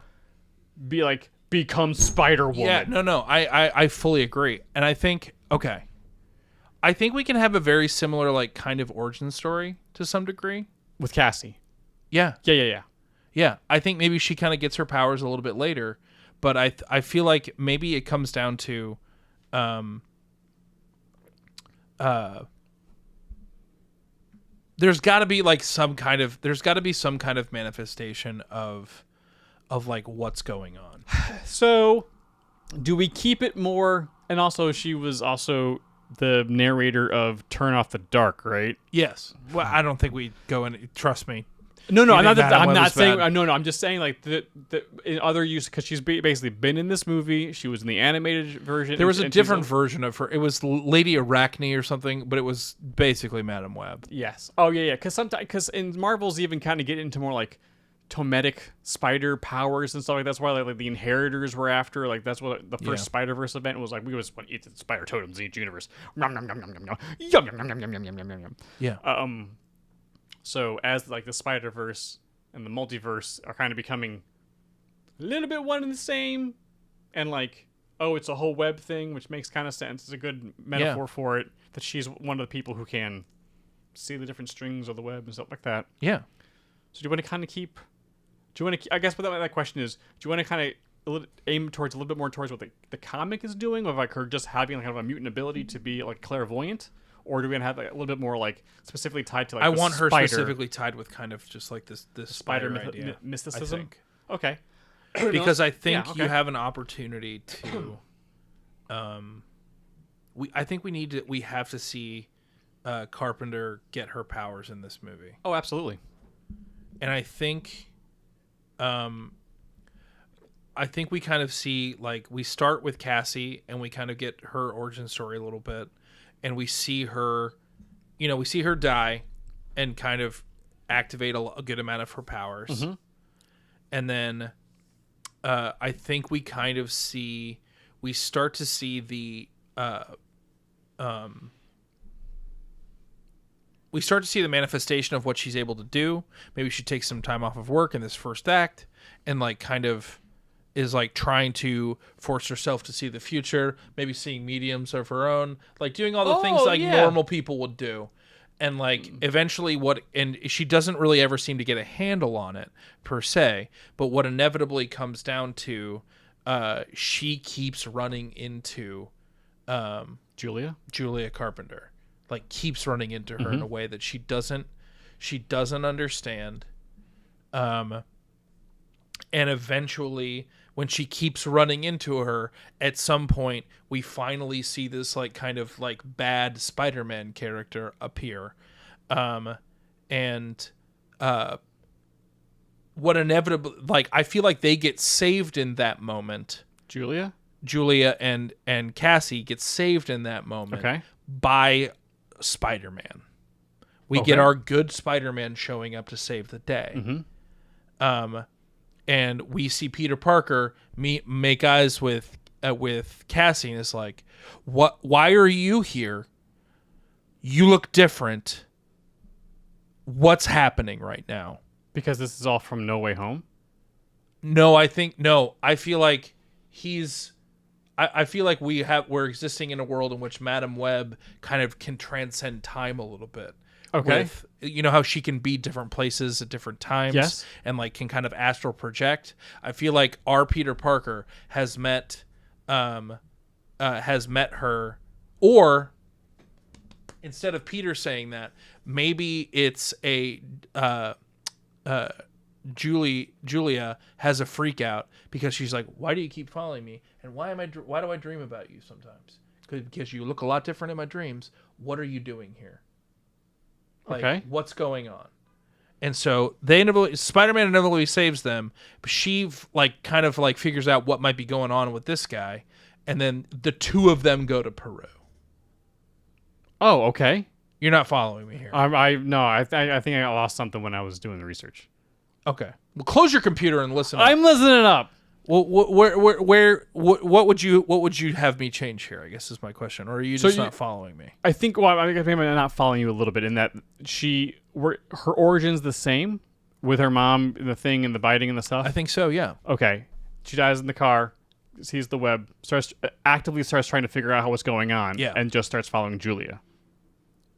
become Spider-Woman. Yeah, no, I fully agree. And I think we can have a very similar, kind of origin story to some degree. With Cassie. Yeah. Yeah. Yeah. I think maybe she kind of gets her powers a little bit later, but I feel like maybe it comes down to, there's got to be some kind of manifestation of what's going on. So, do we keep it more? And also, she was also the narrator of Turn Off the Dark, right? Yes. Well, I don't think we go in. Trust me. No, You I'm think not. Madam I'm Web not is saying. bad? No, I'm just saying the in other use, because she's basically been in this movie. She was in the animated version. There was a and she's different version of her. It was Lady Arachne or something, but it was basically Madam Web. Yes. Oh yeah. Because in Marvel's even kind of get into more tometic spider powers and stuff like that. That's why the Inheritors were after. That's what the first Yeah. Spider-Verse event was. We was eat the spider totems in each universe. Nom nom nom nom nom nom. Yum yum yum yum yum yum yum yum. Yeah. So as the Spider-Verse and the multiverse are kind of becoming a little bit one and the same, and it's a whole web thing, which makes kind of sense. It's a good metaphor for it, that she's one of the people who can see the different strings of the web and stuff like that. Yeah. So do you want to kind of keep? Do you want to? I guess what that question is. Do you want to kind of aim towards a little bit more towards what the comic is doing, of her just having kind of a mutant ability to be clairvoyant, or do we have a little bit more specifically tied to I want her spider, specifically tied with kind of just this spider idea, mysticism? I think. Okay. Because I think yeah, okay. you have an opportunity to we have to see Carpenter get her powers in this movie. Oh, absolutely. And I think we kind of see we start with Cassie and we kind of get her origin story a little bit, and we see her die and kind of activate a good amount of her powers. Mm-hmm. And then I think we start to see the manifestation of what she's able to do. Maybe she takes some time off of work in this first act and kind of is trying to force herself to see the future, maybe seeing mediums of her own, doing all the things normal people would do. And eventually and she doesn't really ever seem to get a handle on it per se, but what inevitably comes down to she keeps running into Julia Carpenter. Keeps running into her in a way that she doesn't understand. And eventually when she keeps running into her, at some point we finally see this kind of bad Spider-Man character appear. And what inevitably I feel like they get saved in that moment. Julia and Cassie get saved in that moment by Spider-Man. We get our good Spider-Man showing up to save the day. And we see Peter Parker make eyes with Cassie, and is like, "What? Why are you here? You look different. What's happening right now?" Because this is all from No Way Home? No, I feel like I feel like we're existing in a world in which Madam Web kind of can transcend time a little bit. Okay. With, you know how she can be different places at different times, Yes. and like can kind of astral project. I feel like our Peter Parker has met her, or instead of Peter saying that, maybe it's a Julia has a freak out because she's like, why do you keep following me, and why do I dream about you sometimes? Because you look a lot different in my dreams. What are you doing here? Like, Okay. what's going on? And so Spider-Man inevitably saves them, but she kind of figures out what might be going on with this guy, and then the two of them go to Peru. Oh, okay. You're not following me here. I think I lost something when I was doing the research. Okay. Well, close your computer and listen. I'm listening up. Well, what would you have me change here? I guess is my question. Or are you just not following me? I think I think I'm not following you a little bit in that her origin's the same with her mom and the thing and the biting and the stuff. I think so. Yeah. Okay. She dies in the car, sees the web, actively starts trying to figure out what's going on, and just starts following Julia.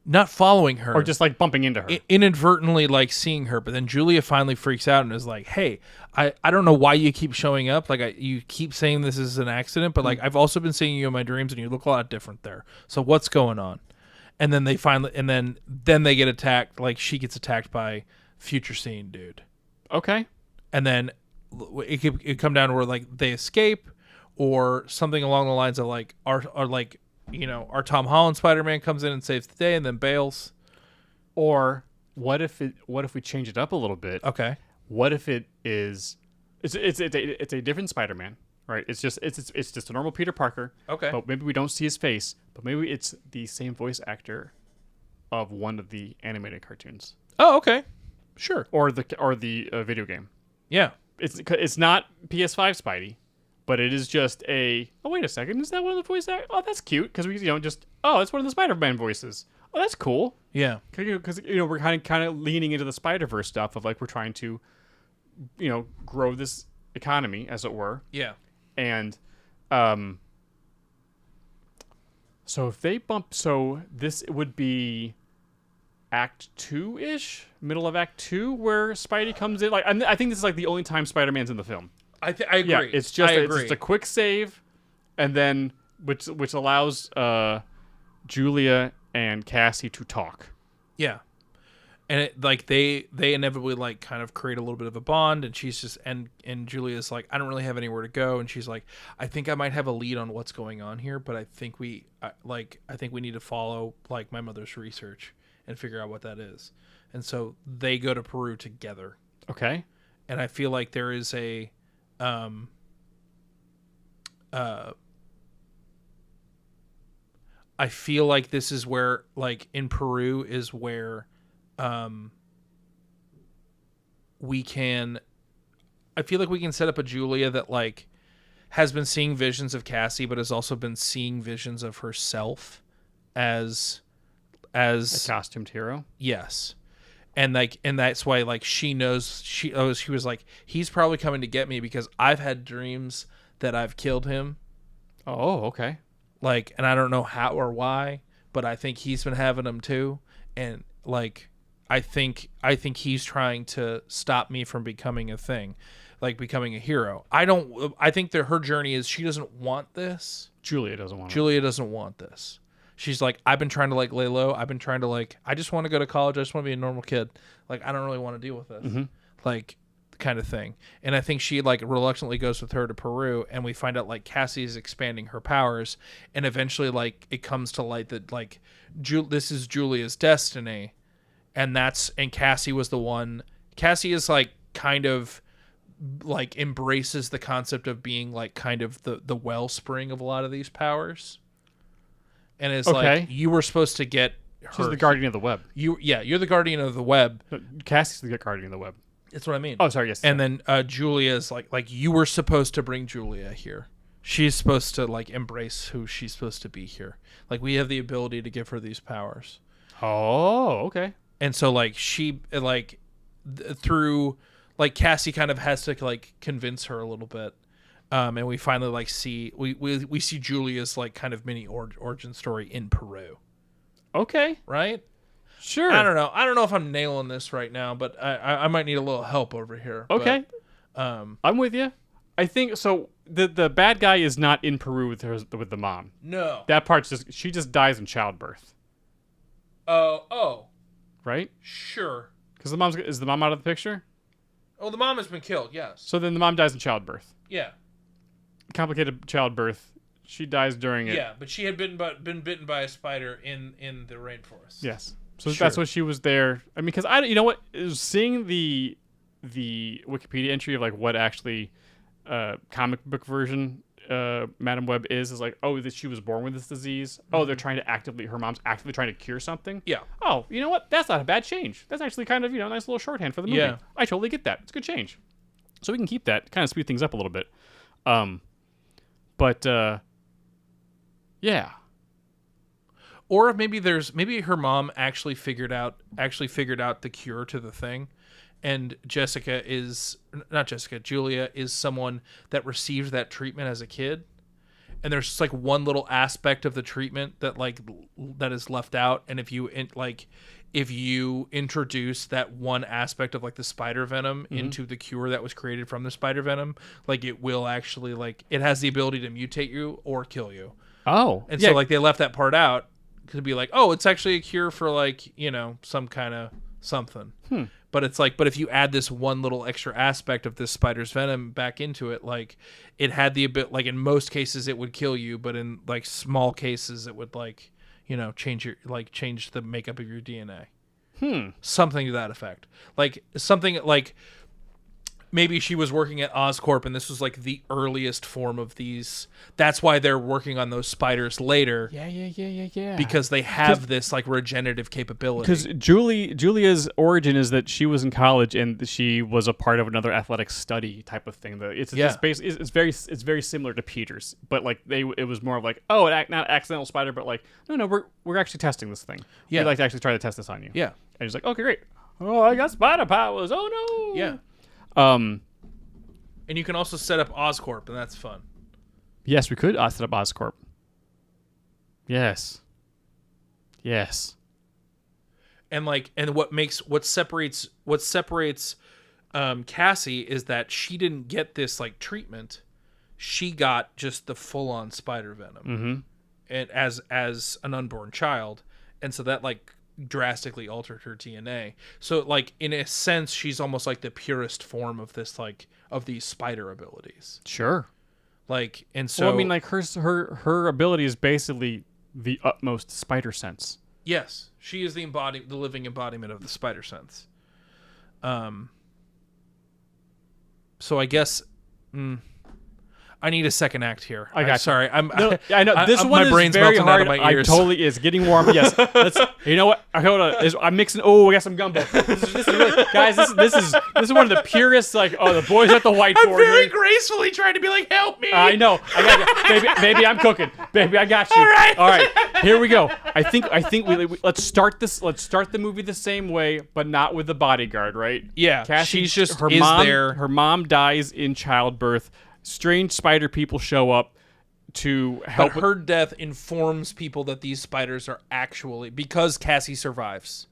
Not following her, or just bumping into her, inadvertently seeing her. But then Julia finally freaks out and is like, "Hey, I don't know why you keep showing up. You keep saying this is an accident, but I've also been seeing you in my dreams, and you look a lot different there. So what's going on?" And then they finally, and then they get attacked. She gets attacked by Future Scene dude. Okay. And then it could come down to where they escape, or something along the lines of our Tom Holland Spider-Man comes in and saves the day and then bails. Or what if we change it up a little bit? Okay. What if it's a different Spider-Man, right? It's just a normal Peter Parker. Okay. But maybe we don't see his face, but maybe it's the same voice actor of one of the animated cartoons. Oh, okay. Sure. Or the video game. Yeah. It's not PS5 Spidey. But it is just oh, wait a second, is that one of the voice actors? Oh, that's cute, because we, it's one of the Spider-Man voices. Oh, that's cool. Yeah. Because, we're kind of leaning into the Spider-Verse stuff of, we're trying to, grow this economy, as it were. Yeah. And, so if they this would be Act 2-ish? Middle of Act 2, where Spidey comes in? I think this is, the only time Spider-Man's in the film. I agree. Yeah, it's just a quick save, and then which allows Julia and Cassie to talk. Yeah, and they inevitably kind of create a little bit of a bond, and she's just and Julia's I don't really have anywhere to go, and she's like, I think I might have a lead on what's going on here, but I think we need to follow my mother's research and figure out what that is, and so they go to Peru together. Okay, and I feel like there is a I feel like this is where in Peru is where we can set up a Julia that has been seeing visions of Cassie, but has also been seeing visions of herself as a costumed hero. Yes. And that's why she knows she was he's probably coming to get me because I've had dreams that I've killed him. Oh, okay. And I don't know how or why, but I think he's been having them too. And I think he's trying to stop me from becoming a thing, becoming a hero. I think that her journey is she doesn't want this. Julia doesn't want this. She's I've been trying to lay low. I've been trying to I just want to go to college. I just want to be a normal kid. I don't really want to deal with this. Mm-hmm. Kind of thing. And I think she reluctantly goes with her to Peru, and we find out Cassie is expanding her powers, and eventually it comes to light that this is Julia's destiny, and Cassie was the one. Cassie is kind of embraces the concept of being kind of the wellspring of a lot of these powers. And it's you were supposed to get her. She's the guardian of the web. You're the guardian of the web. Cassie's the guardian of the web. That's what I mean. Oh, sorry, yes. And then Julia's you were supposed to bring Julia here. She's supposed to embrace who she's supposed to be here. We have the ability to give her these powers. Oh, okay. And so she through Cassie kind of has to convince her a little bit. And we finally like see we see Julia's like kind of mini origin story in Peru, Okay. right? Sure. I don't know if I'm nailing this right now, but I might need a little help over here. Okay. But, I'm with you. I think so. The bad guy is not in Peru with the mom. no. That part's she just dies in childbirth, Oh, right? sure. Because is the mom out of the picture? Oh, the mom has been killed. Yes. So then the mom dies in childbirth. Yeah. Complicated childbirth. She dies during it. Yeah, but she had been bitten by a spider in the rainforest. Yes. So Sure. that's what she was there. I mean, because you know what? Seeing the Wikipedia entry of like what actually comic book version Madam Web is like, oh, that she was born with this disease. Oh, they're trying to her mom's actively trying to cure something. Yeah. Oh, you know what? That's not a bad change. That's actually kind of, nice little shorthand for the movie. Yeah. I totally get that. It's a good change. So we can keep that, kind of speed things up a little bit. Yeah. Or maybe her mom actually figured out the cure to the thing, and Julia is someone that received that treatment as a kid, and there's just like one little aspect of the treatment that is left out, and if you introduce that one aspect of like the spider venom into the cure that was created from the spider venom, like it will actually it has the ability to mutate you or kill you. Oh. And so they left that part out to be like, oh, it's actually a cure for some kind of something. But it's but if you add this one little extra aspect of this spider's venom back into it, it had the ability, in most cases it would kill you, but in small cases it would change the makeup of your DNA. Something to that effect. Maybe she was working at Oscorp and this was the earliest form of these. That's why they're working on those spiders later. Yeah. Because they have this regenerative capability. Because Julia's origin is that she was in college and she was a part of another athletic study type of thing. It's very similar to Peter's, but it was more of not accidental spider, but no, we're actually testing this thing. Yeah. We'd like to actually try to test this on you. Yeah. And he's like, okay, great. Oh, I got spider powers. Oh no. Yeah. And you can also set up Oscorp, and that's fun. Yes, we could set up Oscorp. Yes. And what separates Cassie is that she didn't get this treatment. She got just the full on spider venom, and as an unborn child, and so that drastically altered her DNA. So in a sense, she's almost the purest form of this of these spider abilities. Sure. And so her ability is basically the utmost spider sense. Yes, she is the living embodiment of the spider sense. So I guess I need a second act here. I got sorry. I know this one my is brain's very melting hard. out of my ears. Totally is getting warm. Yes, you know what? Hold on. I'm mixing. Oh, I got some gumbo. This is really, guys. This is one of the purest. The boys at the whiteboard. I'm very here. gracefully trying to be help me. I know. I got you. Baby, I'm cooking. Baby, I got you. All right. Here we go. I think we let's start this. Let's start the movie the same way, but not with the bodyguard, right? Yeah. Cassie, she's just her is mom. there. Her mom dies in childbirth. Strange spider people show up to help. But her death informs people that these spiders are actually because Cassie survives.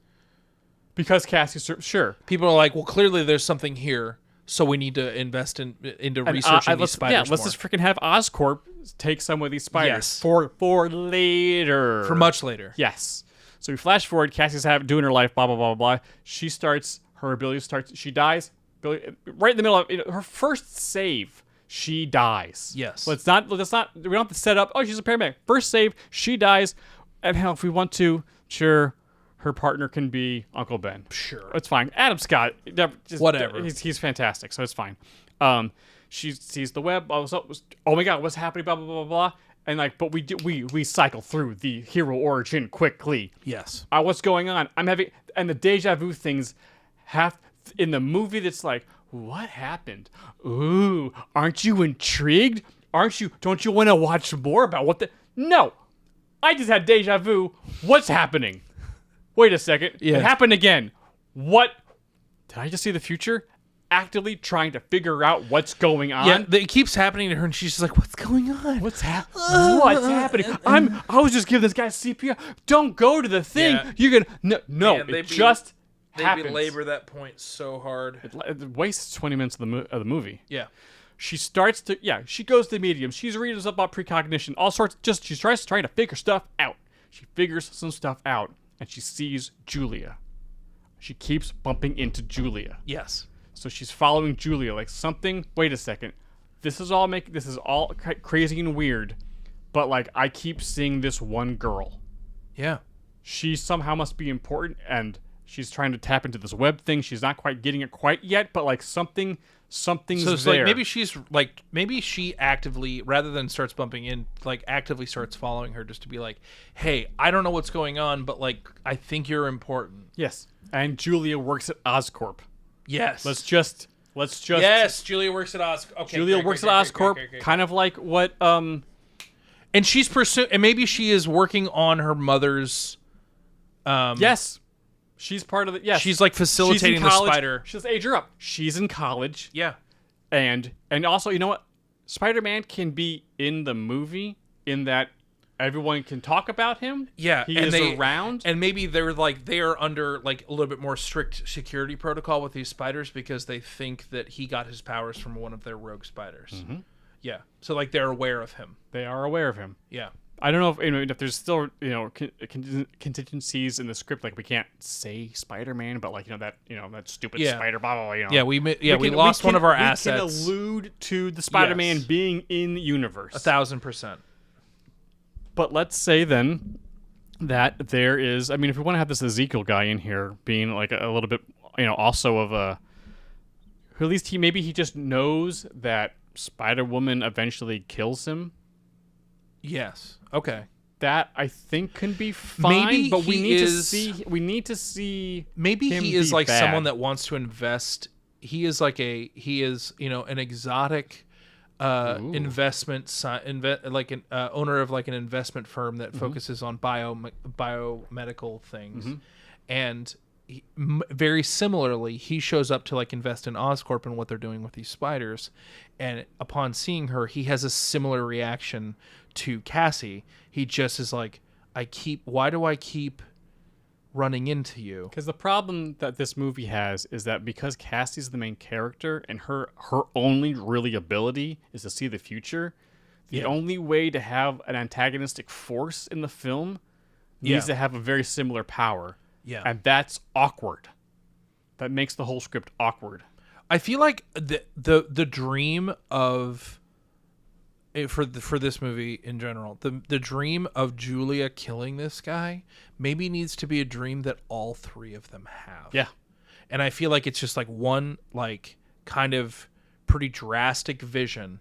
Because Cassie, sure. People are well, clearly there's something here, so we need to invest into researching these spiders. Yeah, let's more. just freaking have Oscorp take some of these spiders Yes. for later. For much later. Yes. So we flash forward. Cassie's doing her life. Blah blah blah blah. She starts her ability starts. She dies. Right in the middle of her first save. She dies. Yes. We don't have to set up, oh, she's a paramedic. First save, she dies. And hell, if we want to, sure, her partner can be Uncle Ben. Sure. It's fine. Adam Scott, Whatever. He's fantastic, so it's fine. She sees the web. Oh my God, what's happening? Blah, blah, blah, blah. And but we cycle through the hero origin quickly. Yes. What's going on? And the deja vu things have in the movie that's what happened? Ooh, aren't you intrigued? Don't you want to watch more about what No, I just had deja vu. What's happening? Wait a second. Yeah. It happened again. What? Did I just see the future? actively trying to figure out what's going on. Yeah, it keeps happening to her, and she's just like, "What's going on? What's happening? I was just giving this guy CPR. Don't go to the thing. Yeah. You're gonna no. Man, It just They happens. belabor that point so hard. It wastes 20 minutes of the movie. Yeah. She starts to she goes to the medium. She's reading stuff about precognition, all sorts. She tries to figure stuff out. She figures some stuff out, and she sees Julia. She keeps bumping into Julia. Yes. So she's following Julia like something. Wait a second. This is all crazy and weird, but like I keep seeing this one girl. Yeah. She somehow must be important, and she's trying to tap into this web thing. She's not quite getting it quite yet, but like something's So it's there. like maybe she actively, rather than starts bumping in, like actively starts following her just to be like, hey, I don't know what's going on, but like I think you're important. Yes. And Julia works at Oscorp. Yes. Let's just Yes, Julia works at Oscorp. Okay. Julia works at Oscorp, kind of like what and she's pursuing, and maybe she is working on her mother's yes. She's part of the yes. She's like facilitating the spider. She's age her up. She's in college. Yeah. And also, you know what? Spider-Man can be in the movie in that everyone can talk about him. Yeah, he and is around. And maybe they are under like a little bit more strict security protocol with these spiders because they think that he got his powers from one of their rogue spiders. Mm-hmm. Yeah, so like they're aware of him. They are aware of him. Yeah. I don't know if there's still contingencies in the script, like we can't say Spider-Man, but like that stupid spider blah. Yeah, we lost one of our assets. We can allude to the Spider-Man being in the universe 1,000%. But let's say then that there is. I mean, if we want to have this Ezekiel guy in here being like a little bit, also of a, who at least he just knows that Spider-Woman eventually kills him. Yes. Okay. That I think can be fine, maybe but we need to see. Maybe him he is be like bad. someone that wants to invest. He is an exotic investment like an owner of like an investment firm that focuses on biomedical things, and very similarly, he shows up to like invest in Oscorp and what they're doing with these spiders, and upon seeing her, he has a similar reaction to Cassie. He just is like, why do I keep running into you? Because the problem that this movie has is that because Cassie's the main character and her only really ability is to see the future, the only way to have an antagonistic force in the film needs to have a very similar power. Yeah. And that's awkward. That makes the whole script awkward. I feel like the dream of for this movie in general, the dream of Julia killing this guy maybe needs to be a dream that all three of them have. Yeah. And I feel like it's just like one like kind of pretty drastic vision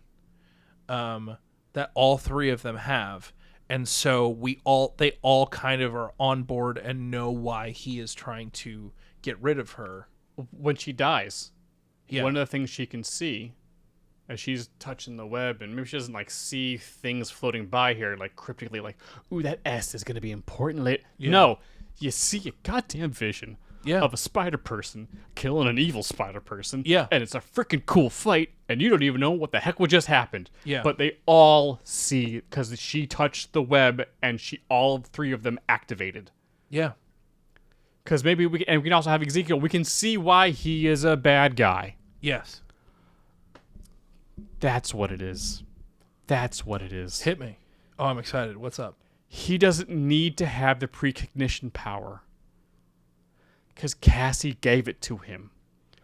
that all three of them have. And so they all kind of are on board and know why he is trying to get rid of her. When she dies, one of the things she can see as she's touching the web, and maybe she doesn't like see things floating by here like cryptically, like, ooh, that S is going to be important later. Yeah. No, you see a goddamn vision Yeah. of a spider person killing an evil spider person. Yeah. And it's a freaking cool fight, and you don't even know what the heck would just happened. Yeah. But they all see because she touched the web and all three of them activated. Yeah. Because maybe we can also have Ezekiel. We can see why he is a bad guy. Yes. That's what it is. That's what it is. Hit me. Oh, I'm excited. What's up? He doesn't need to have the precognition power because Cassie gave it to him.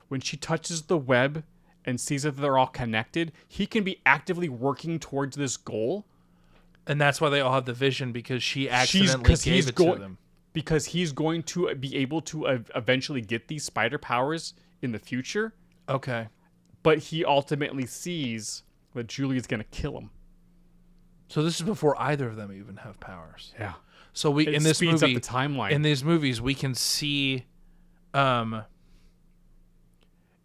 When she touches the web and sees that they're all connected, he can be actively working towards this goal. And that's why they all have the vision, because she accidentally gave it to them. Because he's going to be able to eventually get these spider powers in the future. Okay. But he ultimately sees that Julia's going to kill him. So this is before either of them even have powers. Yeah. So It in this speeds movie, up the timeline. in these movies, we can see, and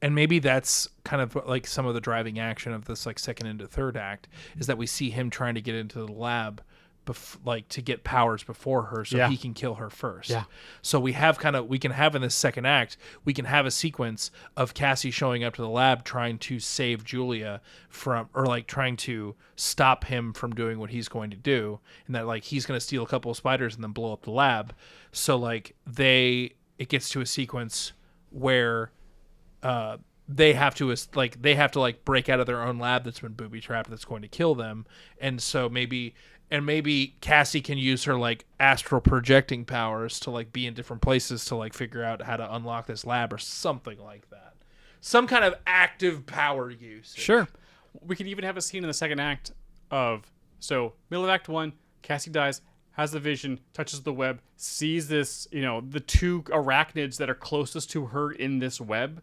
maybe that's kind of like some of the driving action of this like second into third act, is that we see him trying to get into the lab to get powers before her, so Yeah. he can kill her first. Yeah. So we can have in this second act, we can have a sequence of Cassie showing up to the lab trying to save Julia from, or like trying to stop him from doing what he's going to do, and that like he's going to steal a couple of spiders and then blow up the lab. So like it gets to a sequence where they have to break out of their own lab that's been booby trapped, that's going to kill them. And so maybe Cassie can use her like astral projecting powers to like be in different places to like figure out how to unlock this lab or something like that. Some kind of active power use. Sure. We could even have a scene in the second act of, so middle of Act 1, Cassie dies, has the vision, touches the web, sees this, the two arachnids that are closest to her in this web,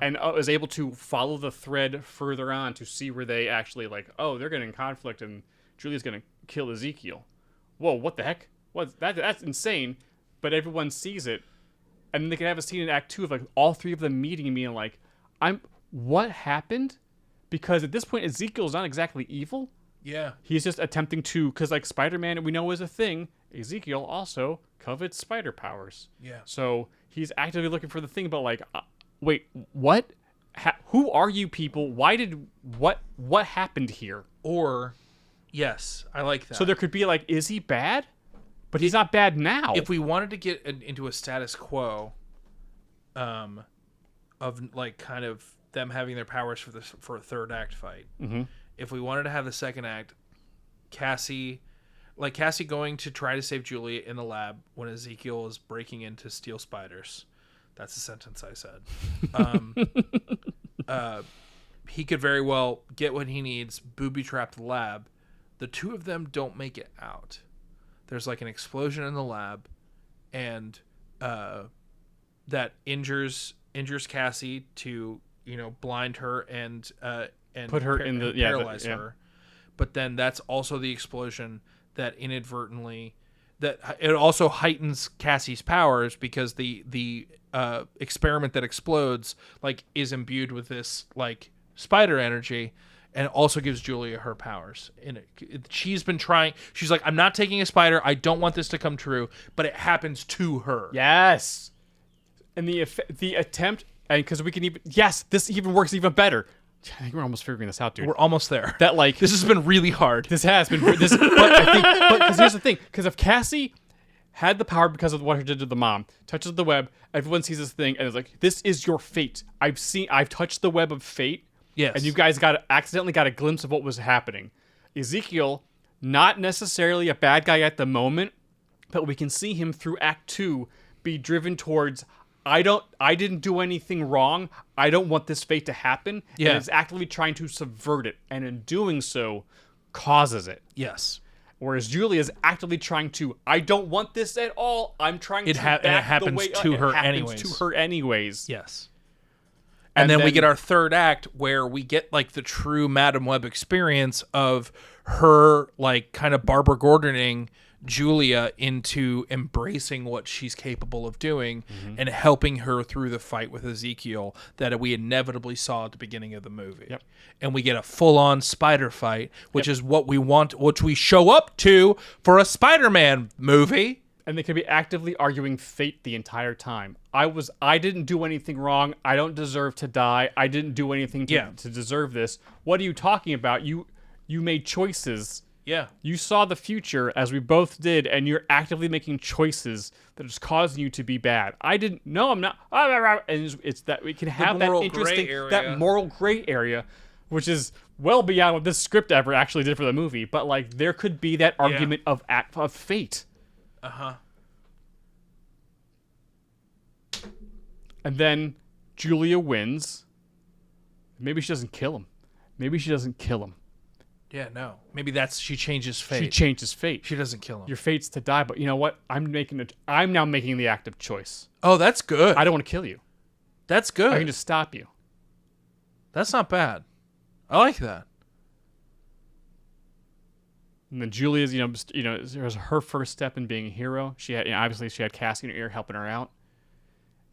and is able to follow the thread further on to see where they actually they're getting in conflict and Julia's going to kill Ezekiel. Whoa, what the heck? That's insane. But everyone sees it. And then they can have a scene in Act 2 of all three of them meeting and being like, what happened? Because at this point, Ezekiel's not exactly evil. Yeah. He's just attempting to, because Spider-Man we know is a thing, Ezekiel also covets spider powers. Yeah. So he's actively looking for the thing, but wait, what? Who are you people? What happened here? Or, yes, I like that. So there could be is he bad? But he's not bad now. If we wanted to get into a status quo, of kind of them having their powers for a third act fight. Mm-hmm. If we wanted to have the second act, Cassie going to try to save Julia in the lab when Ezekiel is breaking in to steal spiders. That's the sentence I said. He could very well get what he needs, booby trap the lab. The two of them don't make it out. There's an explosion in the lab, and that injures Cassie to blind her and put her in the paralyze her. But then that's also the explosion that inadvertently that it also heightens Cassie's powers, because the experiment that explodes is imbued with this spider energy, and also gives Julia her powers. And she's been trying. She's like, I'm not taking a spider. I don't want this to come true, but it happens to her. Yes. And the attempt, and because we can this even works even better. I think we're almost figuring this out, dude. We're almost there. That this has been really hard. This has been but because here's the thing, because if Cassie had the power because of what she did to the mom, touches the web, everyone sees this thing and is like, this is your fate. I've touched the web of fate. Yes. And you guys accidentally got a glimpse of what was happening. Ezekiel, not necessarily a bad guy at the moment, but we can see him through Act 2 be driven towards, I didn't do anything wrong. I don't want this fate to happen. Yeah. And is actively trying to subvert it. And in doing so, causes it. Yes. Whereas Julia is actively trying to, I don't want this at all. I'm trying to back and it happens the way to up. her It happens anyways. to her anyways. Yes. And then we get our third act where we get the true Madam Web experience of her kind of Barbara Gordoning Julia into embracing what she's capable of doing, and helping her through the fight with Ezekiel that we inevitably saw at the beginning of the movie. Yep. And we get a full-on spider fight, which is what we want, which we show up to for a Spider-Man movie. And they could be actively arguing fate the entire time. I didn't do anything wrong. I don't deserve to die. I didn't do anything to deserve this. What are you talking about? You made choices. Yeah. You saw the future, as we both did, and you're actively making choices that is causing you to be bad. I didn't. No, I'm not. And it's that we can have that interesting, that moral gray area, which is well beyond what this script ever actually did for the movie. But there could be that argument of fate. Uh-huh. And then Julia wins. Maybe she doesn't kill him. Yeah, no. Maybe she changes fate. She changes fate. She doesn't kill him. Your fate's to die, but you know what? I'm now making the active choice. Oh, that's good. I don't want to kill you. That's good. I can just stop you. That's not bad. I like that. And then Julia's, it was her first step in being a hero. She had, obviously, she had Cassie in her ear helping her out.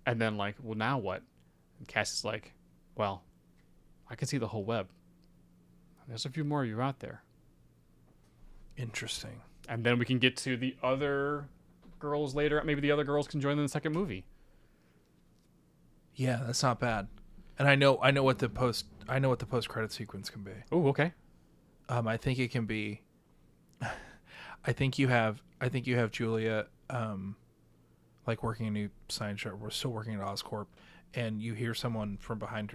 And then, well, now what? And Cassie's like, well, I can see the whole web. There's a few more of you out there. Interesting. And then we can get to the other girls later. Maybe the other girls can join in the second movie. Yeah, that's not bad. And I know what the post credit sequence can be. Oh, okay. I think it can be. I think you have Julia, like working a new science show. We're still working at Oscorp, and you hear someone from behind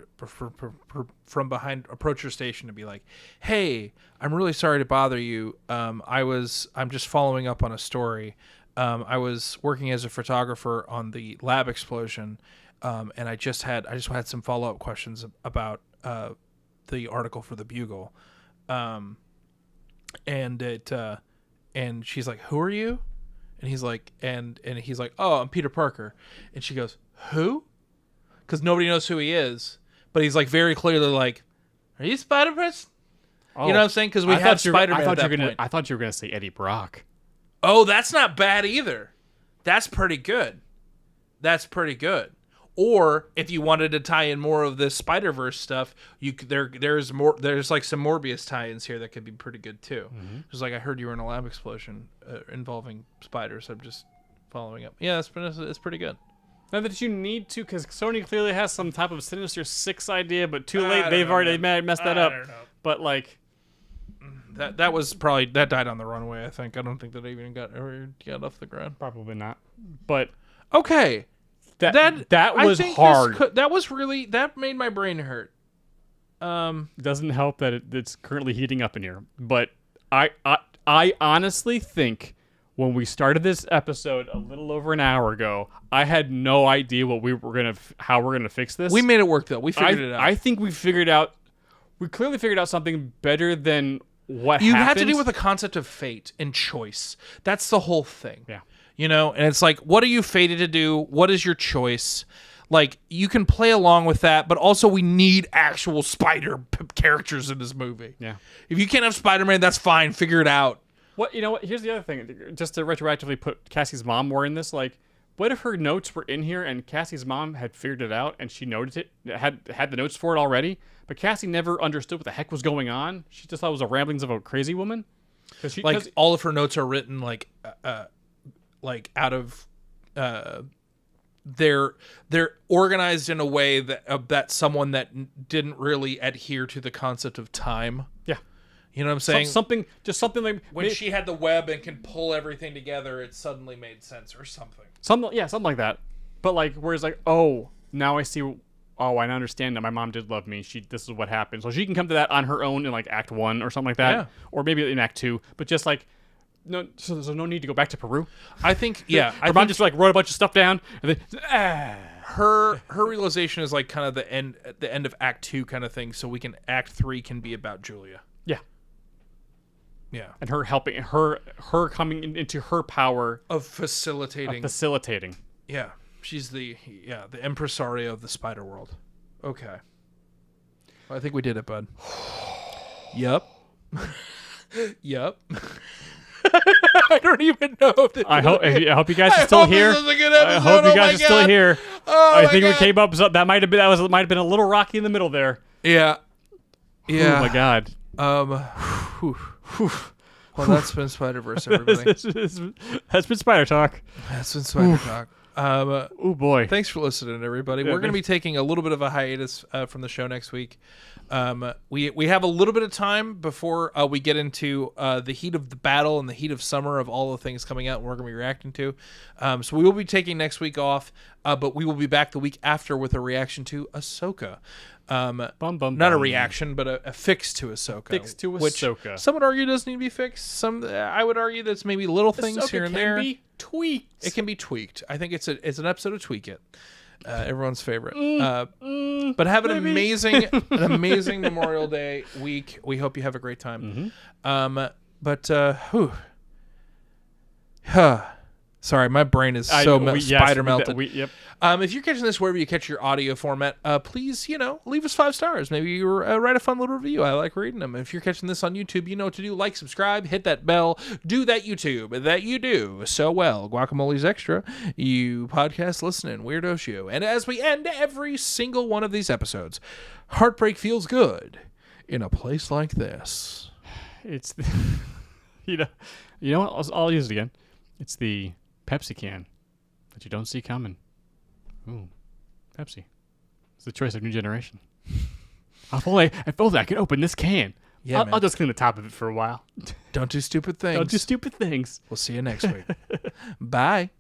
approach your station to be like, "Hey, I'm really sorry to bother you. I'm just following up on a story. I was working as a photographer on the lab explosion, and I just had some follow up questions about the article for the Bugle, and she's like, "Who are you?" And he's like, "Oh, I'm Peter Parker." And she goes, "Who?" Because nobody knows who he is, but he's like very clearly like, "Are you Spider-Person?" Oh, you know what I'm saying? Because we had Spider-Man at that point. I thought you were gonna say Eddie Brock. Oh, that's not bad either. That's pretty good. Or if you wanted to tie in more of this Spider-Verse stuff, there's like some Morbius tie-ins here that could be pretty good too. Mm-hmm. Just like I heard you were in a lab explosion involving spiders. I'm just following up. Yeah, it's pretty good. Not that you need to, because Sony clearly has some type of Sinister Six idea, but too late. They've already messed that up. But like, that was probably that died on the runway. I think. I don't think that even got off the ground. probably not. But Okay. that I was think hard. that made my brain hurt. Doesn't help that it's currently heating up in here. But I honestly think when we started this episode a little over an hour ago, I had no idea how we're gonna fix this. We made it work though. We figured it out. I think we clearly figured out something better than what You happened. have to do with the concept of fate and choice. That's the whole thing. Yeah. You know, and it's like, what are you fated to do? What is your choice? Like, you can play along with that, but also we need actual spider characters in this movie. Yeah. If you can't have Spider-Man, that's fine. Figure it out. What here's the other thing. Just to retroactively put Cassie's mom more in this, like, what if her notes were in here and Cassie's mom had figured it out and she noticed it, had the notes for it already, but Cassie never understood what the heck was going on? She just thought it was a ramblings of a crazy woman. Cause All of her notes are written like out of they're organized in a way that someone that didn't really adhere to the concept of time. Yeah. You know what I'm saying? Something like When she had the web and can pull everything together, it suddenly made sense or something. something like that. But like, whereas like, oh, now I see. Oh, I understand that my mom did love me. This is what happened. So she can come to that on her own in like Act 1 or something like that, Yeah. or maybe in Act 2. But just like, no, so there's no need to go back to Peru. I think, yeah. Her mom just like wrote a bunch of stuff down, and then her realization is like kind of the end of Act 2 kind of thing. So Act 3 can be about Julia. yeah, Yeah. and her helping her coming into her power Of facilitating. facilitating. Yeah. She's the impresario of the spider world. Okay. Well, I think we did it, bud. Yup. Yup. I don't even know if I hope you guys are still here. This is a good episode. I hope you Oh guys my are still God. here. Oh I my think God. we came up. That might have been a little rocky in the middle there. Yeah. Yeah. Oh my God. Whew. Well, that's been Spider-Verse, everybody. That's been Spider Talk. That's been Spider Talk. Oh boy. Thanks for listening, everybody. Yeah, We're going to be taking a little bit of a hiatus from the show next week. We have a little bit of time before we get into the heat of the battle and the heat of summer of all the things coming out and we're going to be reacting to. So we will be taking next week off, but we will be back the week after with a reaction to Ahsoka. Not a reaction, but a fix to Ahsoka. Fix to which Ahsoka. some would argue doesn't need to be fixed. I would argue that's maybe little things Ahsoka here and can there. be tweaked. It can be tweaked. I think it's an episode of Tweak It. Everyone's favorite. But have an amazing Memorial Day week. We hope you have a great time. Sorry, my brain is spider melted. Yep. If you're catching this wherever you catch your audio format, please, leave us 5 stars. Maybe you write a fun little review. I like reading them. If you're catching this on YouTube, you know what to do. Like, subscribe, hit that bell. Do that YouTube that you do so well. Guacamole's Extra, you podcast listening, weirdo show. And as we end every single one of these episodes, heartbreak feels good in a place like this. It's you know what? I'll use it again. It's the Pepsi can that you don't see coming. Ooh, Pepsi. It's the choice of new generation. If only I could open this can. Yeah, I'll just clean the top of it for a while. Don't do stupid things. Don't do stupid things. We'll see you next week. Bye.